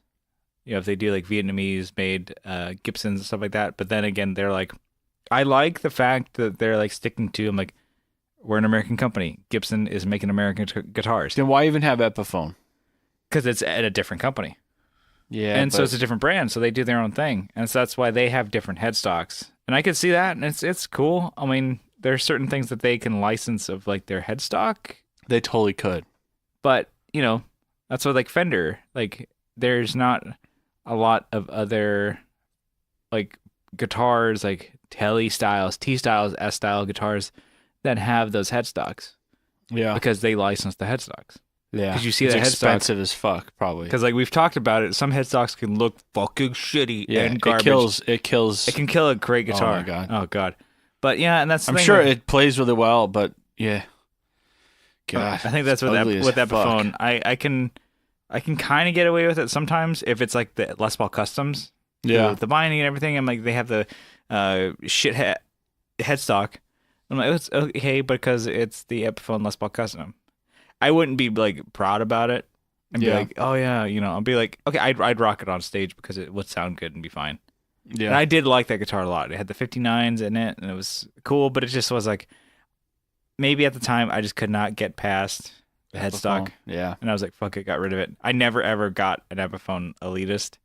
If they do like Vietnamese made Gibsons and stuff like that. But then again, they're like, I like the fact that they're like sticking to them. Like, we're an American company. Gibson is making American guitars then why even have Epiphone? because it's at a different company. Yeah, And so it's a different brand, so they do their own thing, and so that's why they have different headstocks. And I could see that, and it's cool. I mean, there are certain things that they can license of like their headstock, they totally could. but that's what like Fender. Like, there's not a lot of other like guitars, like Tele styles, T styles, S style guitars that have those headstocks Yeah, because they license the headstocks. yeah. 'cause you see it's that headstock- expensive as fuck, probably. Because like we've talked about it, some headstocks can look fucking shitty Yeah, and garbage. it kills. It can kill a great guitar. my God. Oh god. But yeah, and that's the I'm thing sure with- it plays really well, but yeah. God, I think that's it's with ugly as Epiphone. fuck. I can kind of get away with it sometimes if it's like the Les Paul Customs. Yeah, With the binding and everything. I'm like, they have the headstock. I'm like, it's okay because it's the Epiphone Les Paul Custom. I wouldn't be like proud about it and be Yeah. like, oh yeah, I'll be like, okay, I'd rock it on stage because it would sound good and be fine. yeah. And I did like that guitar a lot. It had the 59s in it, and it was cool, but it just was like, maybe at the time I just could not get past the headstock. Yeah, And I was like, fuck it, got rid of it. I never ever got an Epiphone Elitist.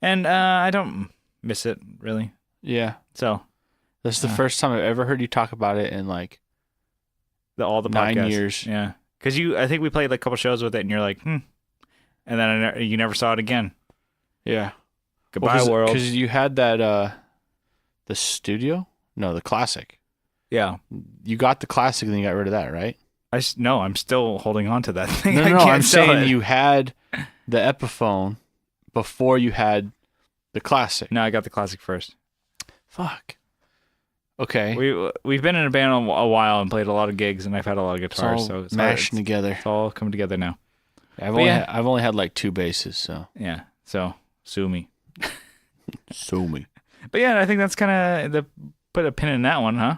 And I don't miss it, really. yeah. So, This is the first time I've ever heard you talk about it in like all the 9 podcasts. years. Yeah. Because I think we played like a couple shows with it, and you're like, And then you never saw it again. Yeah. Goodbye, world. Because you had that the studio? No, the classic. Yeah. You got the classic and then you got rid of that, right? No, I'm still holding on to that thing. No, I no, can't I'm sell saying it. you had the Epiphone before you had the classic. No, I got the classic first. Fuck. Okay. We've been in a band a while and played a lot of gigs, and I've had a lot of It's guitars, all so it's mashing together. It's all coming together now. I've But only had like 2 basses, so Yeah. So sue me. sue me. But yeah, I think that's kind of put a pin in that one, huh?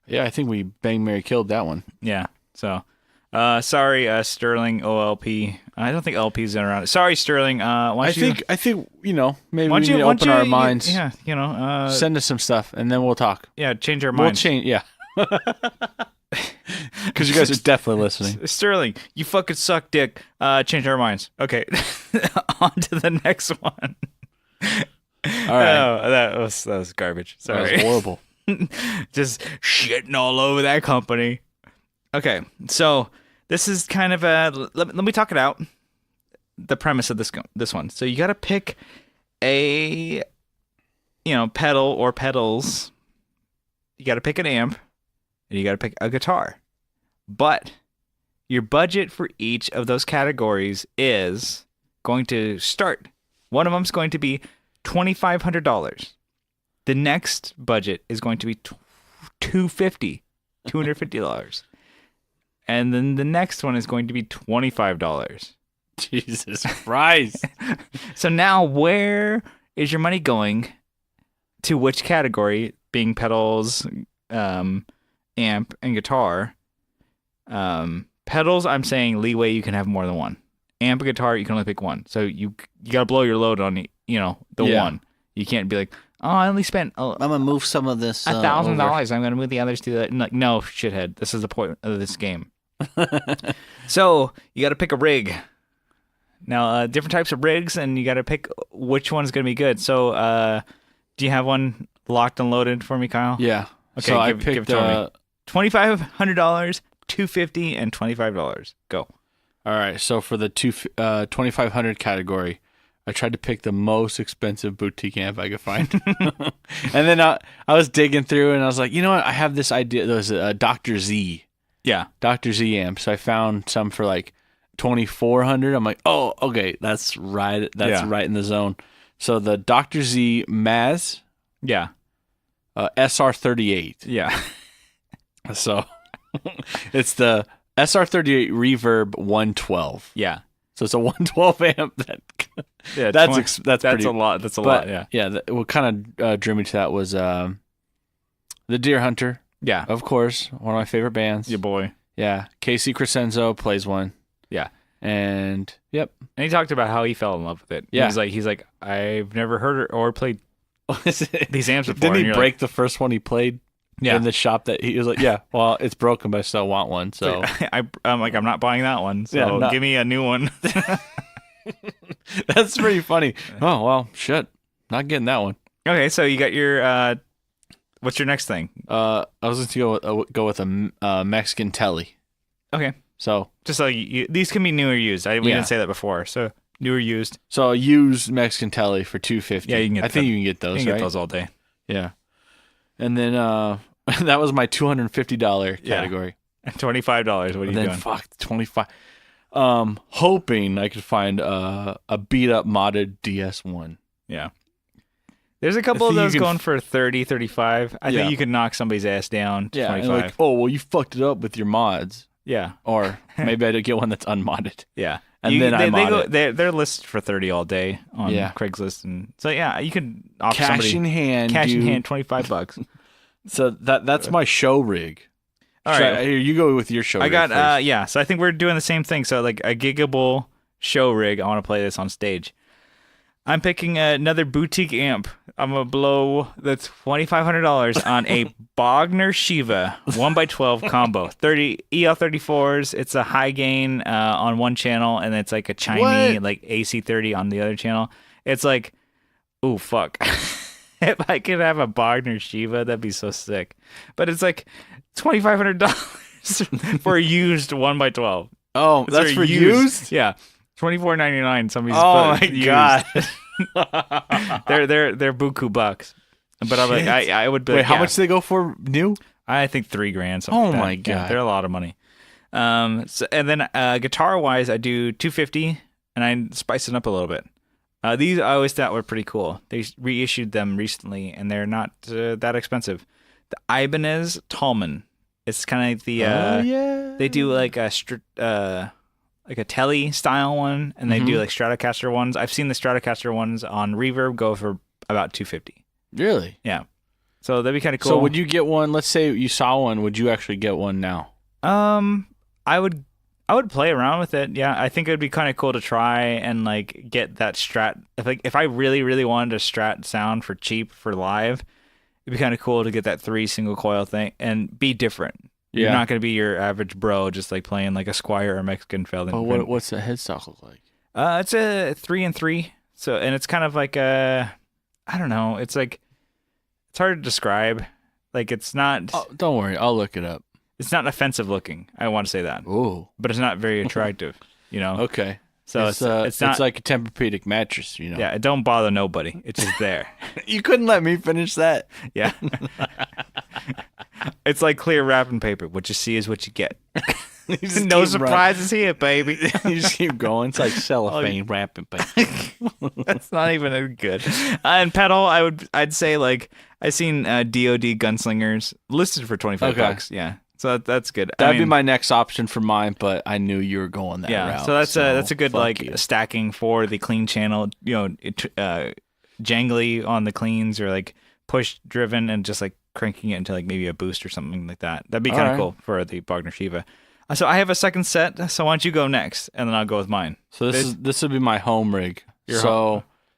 Yeah, I think we bang Mary killed that one. Yeah. So, sorry, Sterling OLP. I don't think LP's in around. Sorry, Sterling. I think maybe we why need don't to you open our minds. Yeah. Send us some stuff, and then we'll talk. Yeah. Change our We'll minds. change. Yeah. Because you guys are definitely listening. Sterling, you fucking suck, dick. Change our minds. Okay. On to the next one. All right. Oh, that was garbage. That was Sorry. horrible. Just shitting all over that company. Okay, so this is kind of let me talk it out. The premise of this one. So you got to pick a pedal or pedals. You got to pick an amp, and you got to pick a guitar. But your budget for each of those categories is going to start. One of them is going to be $2,500. The next budget is going to be $250. And then the next one is going to be $25. Jesus Christ. So now where is your money going to which category, being pedals, amp, and guitar? Pedals, I'm saying leeway, you can have more than one. Amp and guitar, you can only pick one. So you got to blow your load on the Yeah. one. You can't be like, Oh, I only spent I'm gonna move some of this $1,000. I'm gonna move the others to the. No, shithead. This is the point of this game. So you got to pick a rig. Now, different types of rigs, and you got to pick which one's gonna be good. So, do you have one locked and loaded for me, Kyle? Yeah. Okay. So I give picked it to me. $2,500, $250, and $25. Go. All right. So for the 2,500 category, I tried to pick the most expensive boutique amp I could find. And then I was digging through, and I was like, you know what? I have this idea. There's a Dr. Z. Yeah. Dr. Z amp. So I found some for like 2,400. I'm like, oh, okay. That's right. That's right in the zone. So the Dr. Z Maz. Yeah. SR38. Yeah. So it's the SR38 Reverb 112. Yeah. So it's a 112 amp. That's pretty, a lot. That's a lot. Yeah. Yeah. What kind of drew me to that was the Deer Hunter. Yeah. Of course, one of my favorite bands. Your boy. Yeah. Casey Crescenzo plays one. Yeah. And yep. And he talked about how he fell in love with it. Yeah. He's like I've never heard or played these amps before. Didn't he break the first one he played? Yeah. In the shop that he was like, yeah, well, it's broken, but I still want one. So I'm like, I'm not buying that one. So give me a new one. That's pretty funny. Oh, well, shit. Not getting that one. Okay. So you got your, what's your next thing? I was going to go with a Mexican telly. Okay. So just like these can be new or used. We didn't say that before. So new or used. So a used Mexican telly for $250. Yeah, you can get I think you can get those. You can get those all day. Yeah. And then that was my $250 category. Yeah. $25. What are you doing? Fuck, 25. Hoping I could find a beat up modded DS1. Yeah. There's a couple of those going for 30, 35. I think you could knock somebody's ass down to 25. Like, oh, well, you fucked it up with your mods. Yeah. Or maybe I did get one that's unmodded. Yeah. And they're listed for 30 all day on Craigslist, and so you could offer cash in hand, $25. So that's my show rig. All right, here you go with your show. I got first. So I think we're doing the same thing. So like a giggable show rig. I want to play this on stage. I'm picking another boutique amp. I'm gonna blow the $2,500 on a Bogner Shiva 1x12 combo, 30 EL34s. It's a high gain on one channel, and it's like a chimey like AC30 on the other channel. It's like, ooh fuck. If I could have a Bogner Shiva, that'd be so sick. But it's like $2,500 for a used 1x12. Oh, that's for used? Yeah. $24.99. Somebody's my god. they're buku bucks. But I'm like, I would be. Wait, how much do they go for new? I think $3,000. Oh my god, yeah, they're a lot of money. So and then guitar wise, I do $250, and I spice it up a little bit. These I always thought were pretty cool. They reissued them recently, and they're not that expensive. The Ibanez Tallman. It's kind of the they do like a telly style one, and they do like Stratocaster ones. I've seen the Stratocaster ones on Reverb go for about $250. Really? Yeah. So that'd be kind of cool. So would you get one? Let's say you saw one. Would you actually get one now? I would play around with it. Yeah, I think it'd be kind of cool to try and like get that Strat. If I really really wanted a Strat sound for cheap for live, it'd be kind of cool to get that 3 single coil thing and be different. Yeah. You're not going to be your average bro just like playing like a Squire or Mexican Feldon. Oh, what's the headstock look like? It's a 3-3. So, and it's kind of like I don't know. It's like, it's hard to describe. Like it's not. Oh, don't worry, I'll look it up. It's not offensive looking. I want to say that. Ooh. But it's not very attractive. Okay. So it's not. It's like a Tempur-Pedic mattress. Yeah. It don't bother nobody. It's just there. You couldn't let me finish that. Yeah. It's like clear wrapping paper. What you see is what you get. No surprises here, baby. You just keep going. It's like cellophane wrapping paper. That's not even good. And pedal, I'd say like I seen DoD gunslingers listed for $25. Yeah, so that's good. That'd be my next option for mine, but I knew you were going that route. So that's a good stacking for the clean channel. Jangly on the cleans or like push driven and just like cranking it into like maybe a boost or something like that. That'd be kind of cool for the Bogner Shiva. So I have a second set, so why don't you go next, and then I'll go with mine. So this would be my home rig.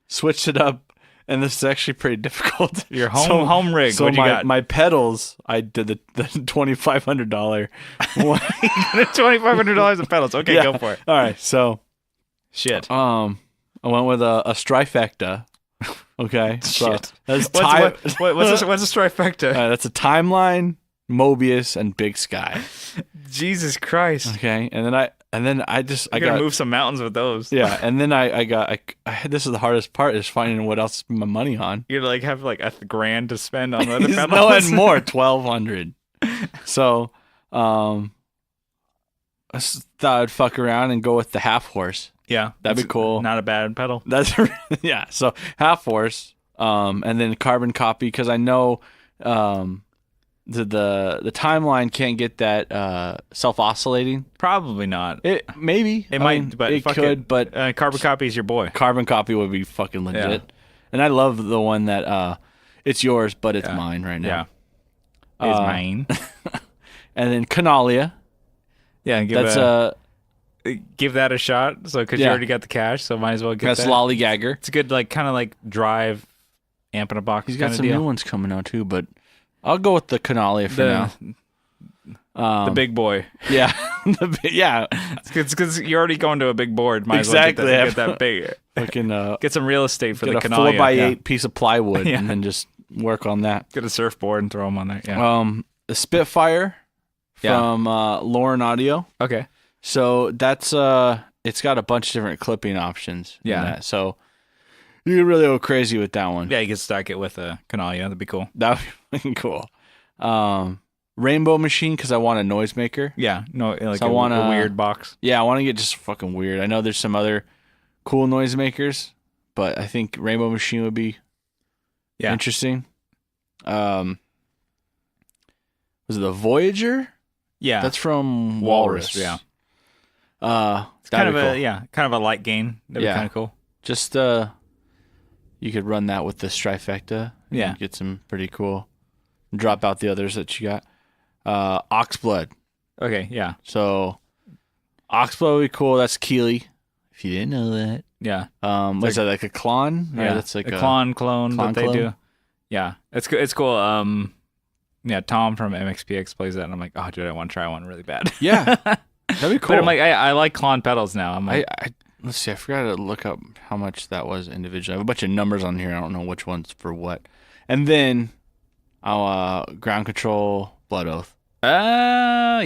Switched it up. and this is actually pretty difficult. Your home rig. So what you got? my pedals, I did the $2,500 one. $2,500 of pedals. Okay, Yeah. go for it. All right, so Shit. I went with a Strifecta. Okay, so Shit. that's What's a trifecta? that's a Timeline, Mobius, and Big Sky. Jesus Christ. Okay, and then I I gotta move some mountains with those. yeah, and then I this is the hardest part is finding what else to spend my money on. You like have like $1,000 to spend on the other pedals. No, and more, 1,200. So, I thought I'd fuck around and go with the half horse. Yeah, That'd be cool. Not a bad pedal. That's yeah. So half horse, and then carbon copy because I know, the Timeline can't get that self oscillating. Probably not. It maybe It might, but it fuck could. it. But Carbon copy is your boy. carbon copy would be fucking legit. Yeah. And I love the one that it's yours, but it's mine right now. Yeah, it's mine. And then Canalia. Yeah, and give that a shot. So because you Yeah. already got the cash, so might as well get That's that. Lollygagger. It's a good kind of drive amp in a box. He's got kind of some deal. new ones coming out too, but I'll go with the Canalia for now. The big boy. Yeah, yeah. It's because you're already going to a big board. Might Exactly. as well get that big. Fucking Get some real estate for get the a Canalia. 4x8 piece of plywood Yeah. and then just work on that. Get a surfboard and throw them on there. Yeah. The Spitfire Yeah. from Lauren Audio. Okay. So that's it's got a bunch of different clipping options. in Yeah. that. So you can really go crazy with that one. Yeah, you could stack it with a Canalia. That'd be cool. That would be fucking cool. Rainbow Machine because I want a noisemaker. Yeah. No, like So I want a weird box. Yeah, I want to get just fucking weird. I know there's some other cool noisemakers, but I think Rainbow Machine would be interesting. Was it the Voyager? Yeah. That's from Walrus. Walrus. Yeah. It's kind of a light gain. That'd be kind of cool. Just you could run that with the Strifecta. Yeah. Get some pretty cool. Drop out the others that you got. Oxblood. Okay. Yeah. So Oxblood would be cool. That's Keeley. If you didn't know that. Yeah. What's that, like a clone? Yeah. That's like a clone that they clone? do. Yeah. It's cool. Yeah, Tom from MXPX plays that, and I'm like, oh, dude, I want to try one really bad. Yeah. That'd be cool. But I'm like, I like clone pedals now. I'm like, Let's see. I forgot to look up how much that was individually. I have a bunch of numbers on here. I don't know which one's for what. And then I'll ground control Blood Oath. yeah.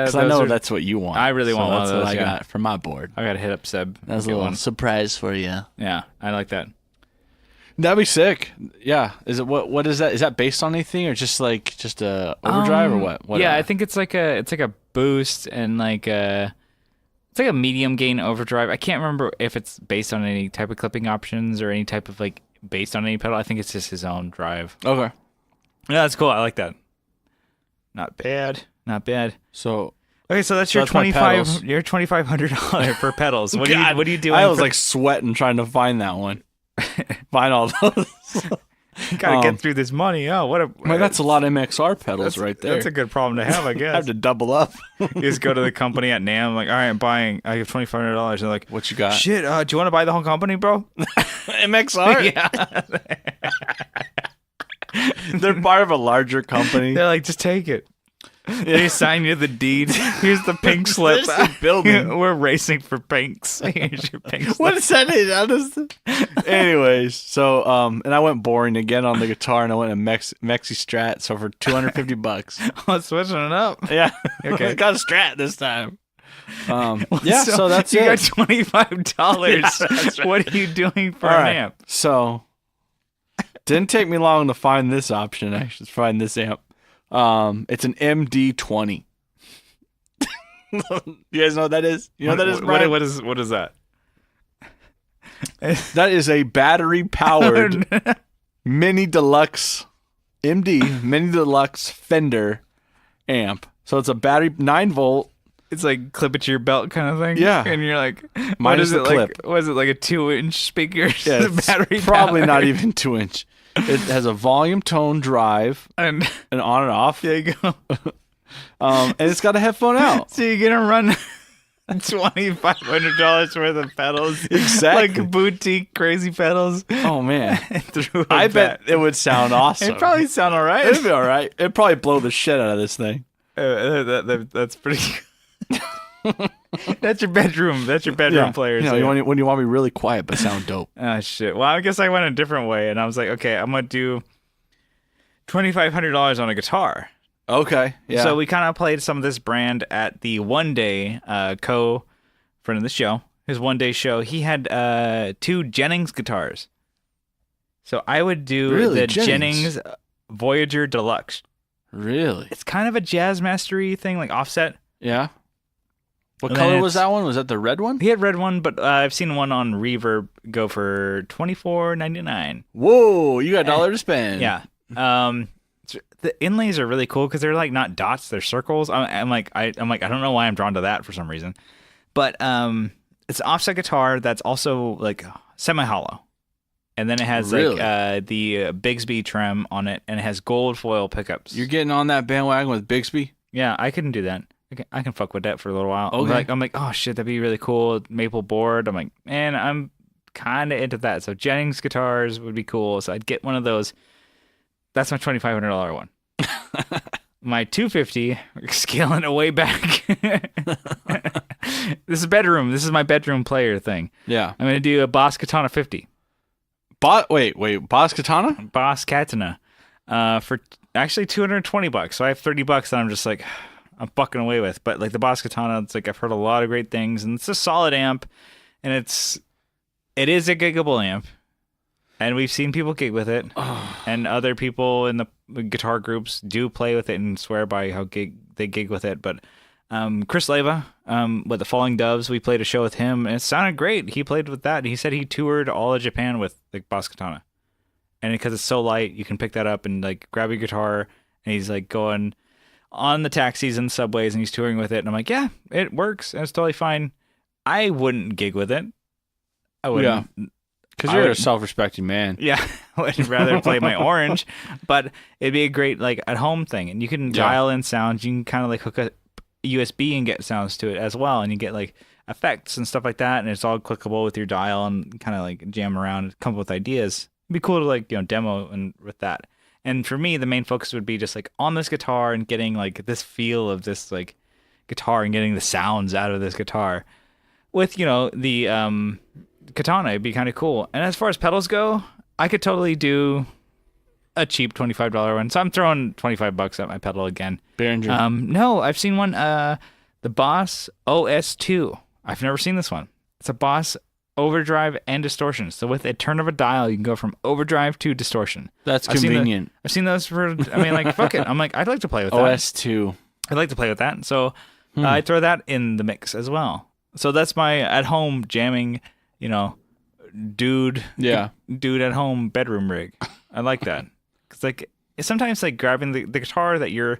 Because I know that's what you want. I really want one of that's those. what I got for my board. I got to hit up Seb. That was a Get little one. surprise for you. Yeah, I like that. That'd be sick. Yeah. Is it what is that? Is that based on anything or just a overdrive or what? Yeah, I think it's like a boost and it's like a medium gain overdrive. I can't remember if it's based on any type of clipping options or any type of based on any pedal. I think it's just his own drive. Okay. Yeah, that's cool. I like that. Not bad. Not bad. So Okay, so that's your my pedals. your $2,500 for pedals. What God, are you doing? I was sweating trying to find that one. Find all those. gotta get through this money. Oh, what a That's a lot of MXR pedals right there. That's a good problem to have, I I guess. have to double up. You just go to the company at NAMM, like, all right, I have $2,500. They're like, What you got? shit, do you want to buy the whole company, bro? MXR? Yeah. They're part of a larger company. They're like, just take it. They assign you the deed. Here's the pink slip. There's the building. We're racing for pinks. Here's your pink slip. What is that? Anyways, so and I went boring again on the guitar, and I went a Mexi Strat. So for $250. Oh, switching it up. Yeah. Okay. I got a Strat this time. Yeah. So that's you it. got $25. Yeah, that's right. What are you doing for All an right. amp? So didn't take me long to find this option. Actually, to find this amp. It's an MD20. You guys know what that is? You know what that is, Brian? What is that? That is a battery-powered mini deluxe MD mini deluxe Fender amp. So it's a battery 9-volt. It's like clip it to your belt kind of thing. Yeah. And you're like, Minus what is the it clip. like? Was it like a 2-inch speaker? Yeah, The it's battery probably powered? not even 2-inch. It has a volume tone drive And and on and off. there you go. And it's got a headphone out. So you're gonna run $2,500 worth of pedals. Exactly. Like boutique crazy pedals. Oh man, Through I a bet it would sound awesome. It'd probably sound all right. It'd be all right. It'd probably blow the shit out of this thing. That's pretty good. That's your bedroom. That's your bedroom player. You know, when you want to be really quiet but sound dope. Oh shit. Well, I guess I went a different way, and I was like, okay, I'm gonna do $2,500 on a guitar. Okay. Yeah. So we kind of played some of this brand at the one day friend of the show. His one day show. He had 2 Jennings guitars. So I would do the Jennings Voyager Deluxe. Really? It's kind of a jazz mastery thing, like offset. Yeah. What And color then was that one? Was that the red one? He had red one, but I've seen one on Reverb go for $24.99. Whoa, you got $1 to spend. Yeah. The inlays are really cool because they're like not dots, they're circles. I'm like, I don't know why I'm drawn to that for some reason, but it's an offset guitar that's also like semi-hollow, and then it has Really? like the Bigsby trim on it, and it has gold foil pickups. You're getting on that bandwagon with Bigsby? Yeah, I couldn't do that. I can fuck with that for a little while. Okay. I'm like, oh shit, that'd be really cool. Maple board. I'm like, man, I'm kind of into that. So Jennings guitars would be cool. So I'd get one of those. That's my $2,500 one. My $250, scaling it way back. This is bedroom. This is my bedroom player thing. Yeah. I'm gonna do a Boss Katana 50. Wait, Boss Katana? Boss Katana, for actually $220. So I have $30 that I'm just like, I'm fucking away with. But like the Boss Katana, it's like I've heard a lot of great things, and it's a solid amp, and it is a giggable amp. And we've seen people gig with it, and other people in the guitar groups do play with it and swear by how they gig with it. But Chris Leva, with the Falling Doves, we played a show with him, and it sounded great. He played with that. He said he toured all of Japan with the Boss Katana, and because it's so light, you can pick that up and like grab your guitar. And he's like going on the taxis and subways, and he's touring with it. And I'm like, yeah, it works, and it's totally fine. I wouldn't gig with it. I wouldn't. Yeah. Because you're a self-respecting man. Yeah, I would rather play my Orange, but it'd be a great like at-home thing, and you can dial in sounds. You can kind of like hook a USB and get sounds to it as well, and you get like effects and stuff like that, and it's all clickable with your dial and kind of like jam around and come up with ideas. It'd be cool to like demo and with that. And for me, the main focus would be just like on this guitar and getting like this feel of this like guitar and getting the sounds out of this guitar with the Katana. It'd be kind of cool. And as far as pedals go, I could totally do a cheap $25 one. So I'm throwing $25 at my pedal again. Behringer. No, I've seen one, the Boss OS2. I've never seen this one. It's a Boss overdrive and distortion. So with a turn of a dial, you can go from overdrive to distortion. That's convenient. I've seen those fuck it. I'm like, I'd like to play with that. OS2. I'd like to play with that. So I throw that in the mix as well. So that's my at-home jamming, dude at home bedroom rig. I like that. Cause like sometimes like grabbing the guitar the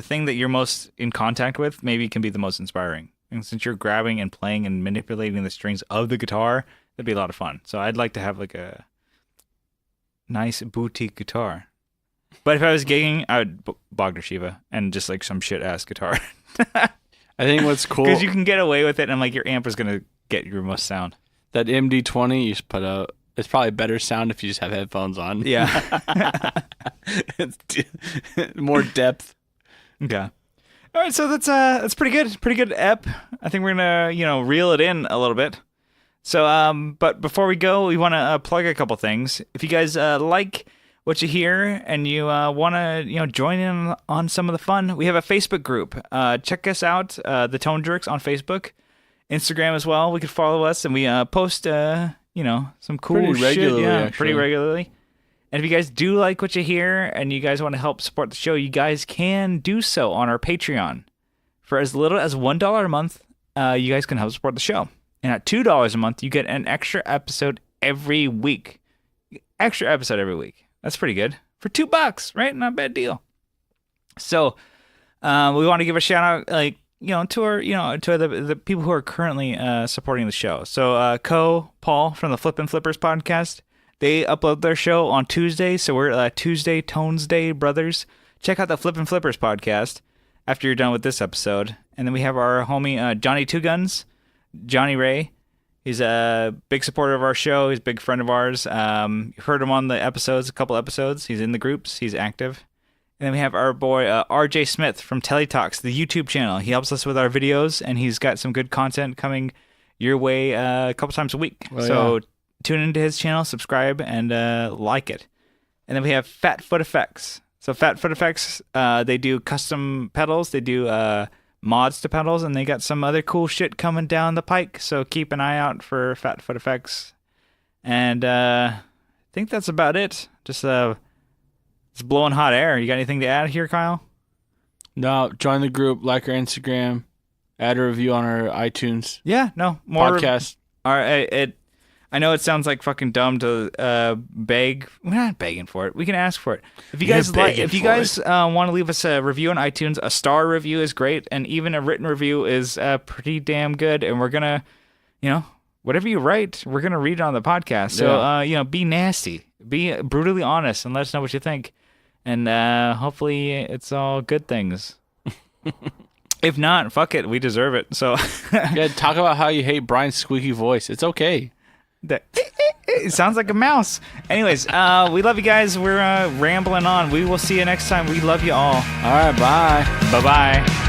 thing that you're most in contact with maybe can be the most inspiring. And since you're grabbing and playing and manipulating the strings of the guitar, that'd be a lot of fun. So I'd like to have like a nice boutique guitar. But if I was gigging, I would Bogner Shiva and just like some shit ass guitar. I think what's cool because you can get away with it, and like your amp is gonna get your most sound. That MD20 you just put out, it's probably better sound if you just have headphones on. Yeah, it's more depth. Okay. All right, so that's pretty good. Pretty good ep. I think we're gonna reel it in a little bit. So but before we go, we want to plug a couple things. If you guys like what you hear and you want to join in on some of the fun, we have a Facebook group. Check us out, the Tone Jerks on Facebook, Instagram as well. We could follow us, and we post some cool pretty regularly, shit. Pretty regularly. And if you guys do like what you hear and you guys want to help support the show, you guys can do so on our Patreon. For as little as $1 a month, you guys can help support the show. And at $2 a month, you get an extra episode every week. That's pretty good. For $2, right? Not a bad deal. So we want to give a shout out, to our, to the people who are currently supporting the show. So Paul from the Flippin' Flippers podcast, they upload their show on Tuesday. So we're Tuesday Tones Day brothers. Check out the Flippin' Flippers podcast. after you're done with this episode. And then we have our homie Johnny Two Guns, Johnny Ray. He's a big supporter of our show. He's a big friend of ours. You've heard him on the episodes, a couple episodes. He's in the groups. He's active. And then we have our boy RJ Smith from Teletalks, the YouTube channel. He helps us with our videos, and he's got some good content coming your way a couple times a week. So tune into his channel, subscribe, and like it. And then we have Fat Foot Effects. So Fat Foot Effects, they do custom pedals. They do mods to pedals, and they got some other cool shit coming down the pike. So keep an eye out for Fat Foot Effects. And I think that's about it. Just it's blowing hot air. You got anything to add here, Kyle? No, join the group, like our Instagram, add a review on our iTunes. Yeah, no more podcast. All right, I know it sounds like fucking dumb to beg. We're not begging for it. We can ask for it. If you guys want to leave us a review on iTunes, a star review is great, and even a written review is pretty damn good. And we're gonna, whatever you write, we're gonna read it on the podcast. So be nasty, be brutally honest, and let us know what you think. And hopefully it's all good things. If not, fuck it, we deserve it. So talk about how you hate Brian's squeaky voice. It's okay. It sounds like a mouse. Anyways, we love you guys. We're rambling on. We will see you next time. We love you all. All right, bye. Bye-bye.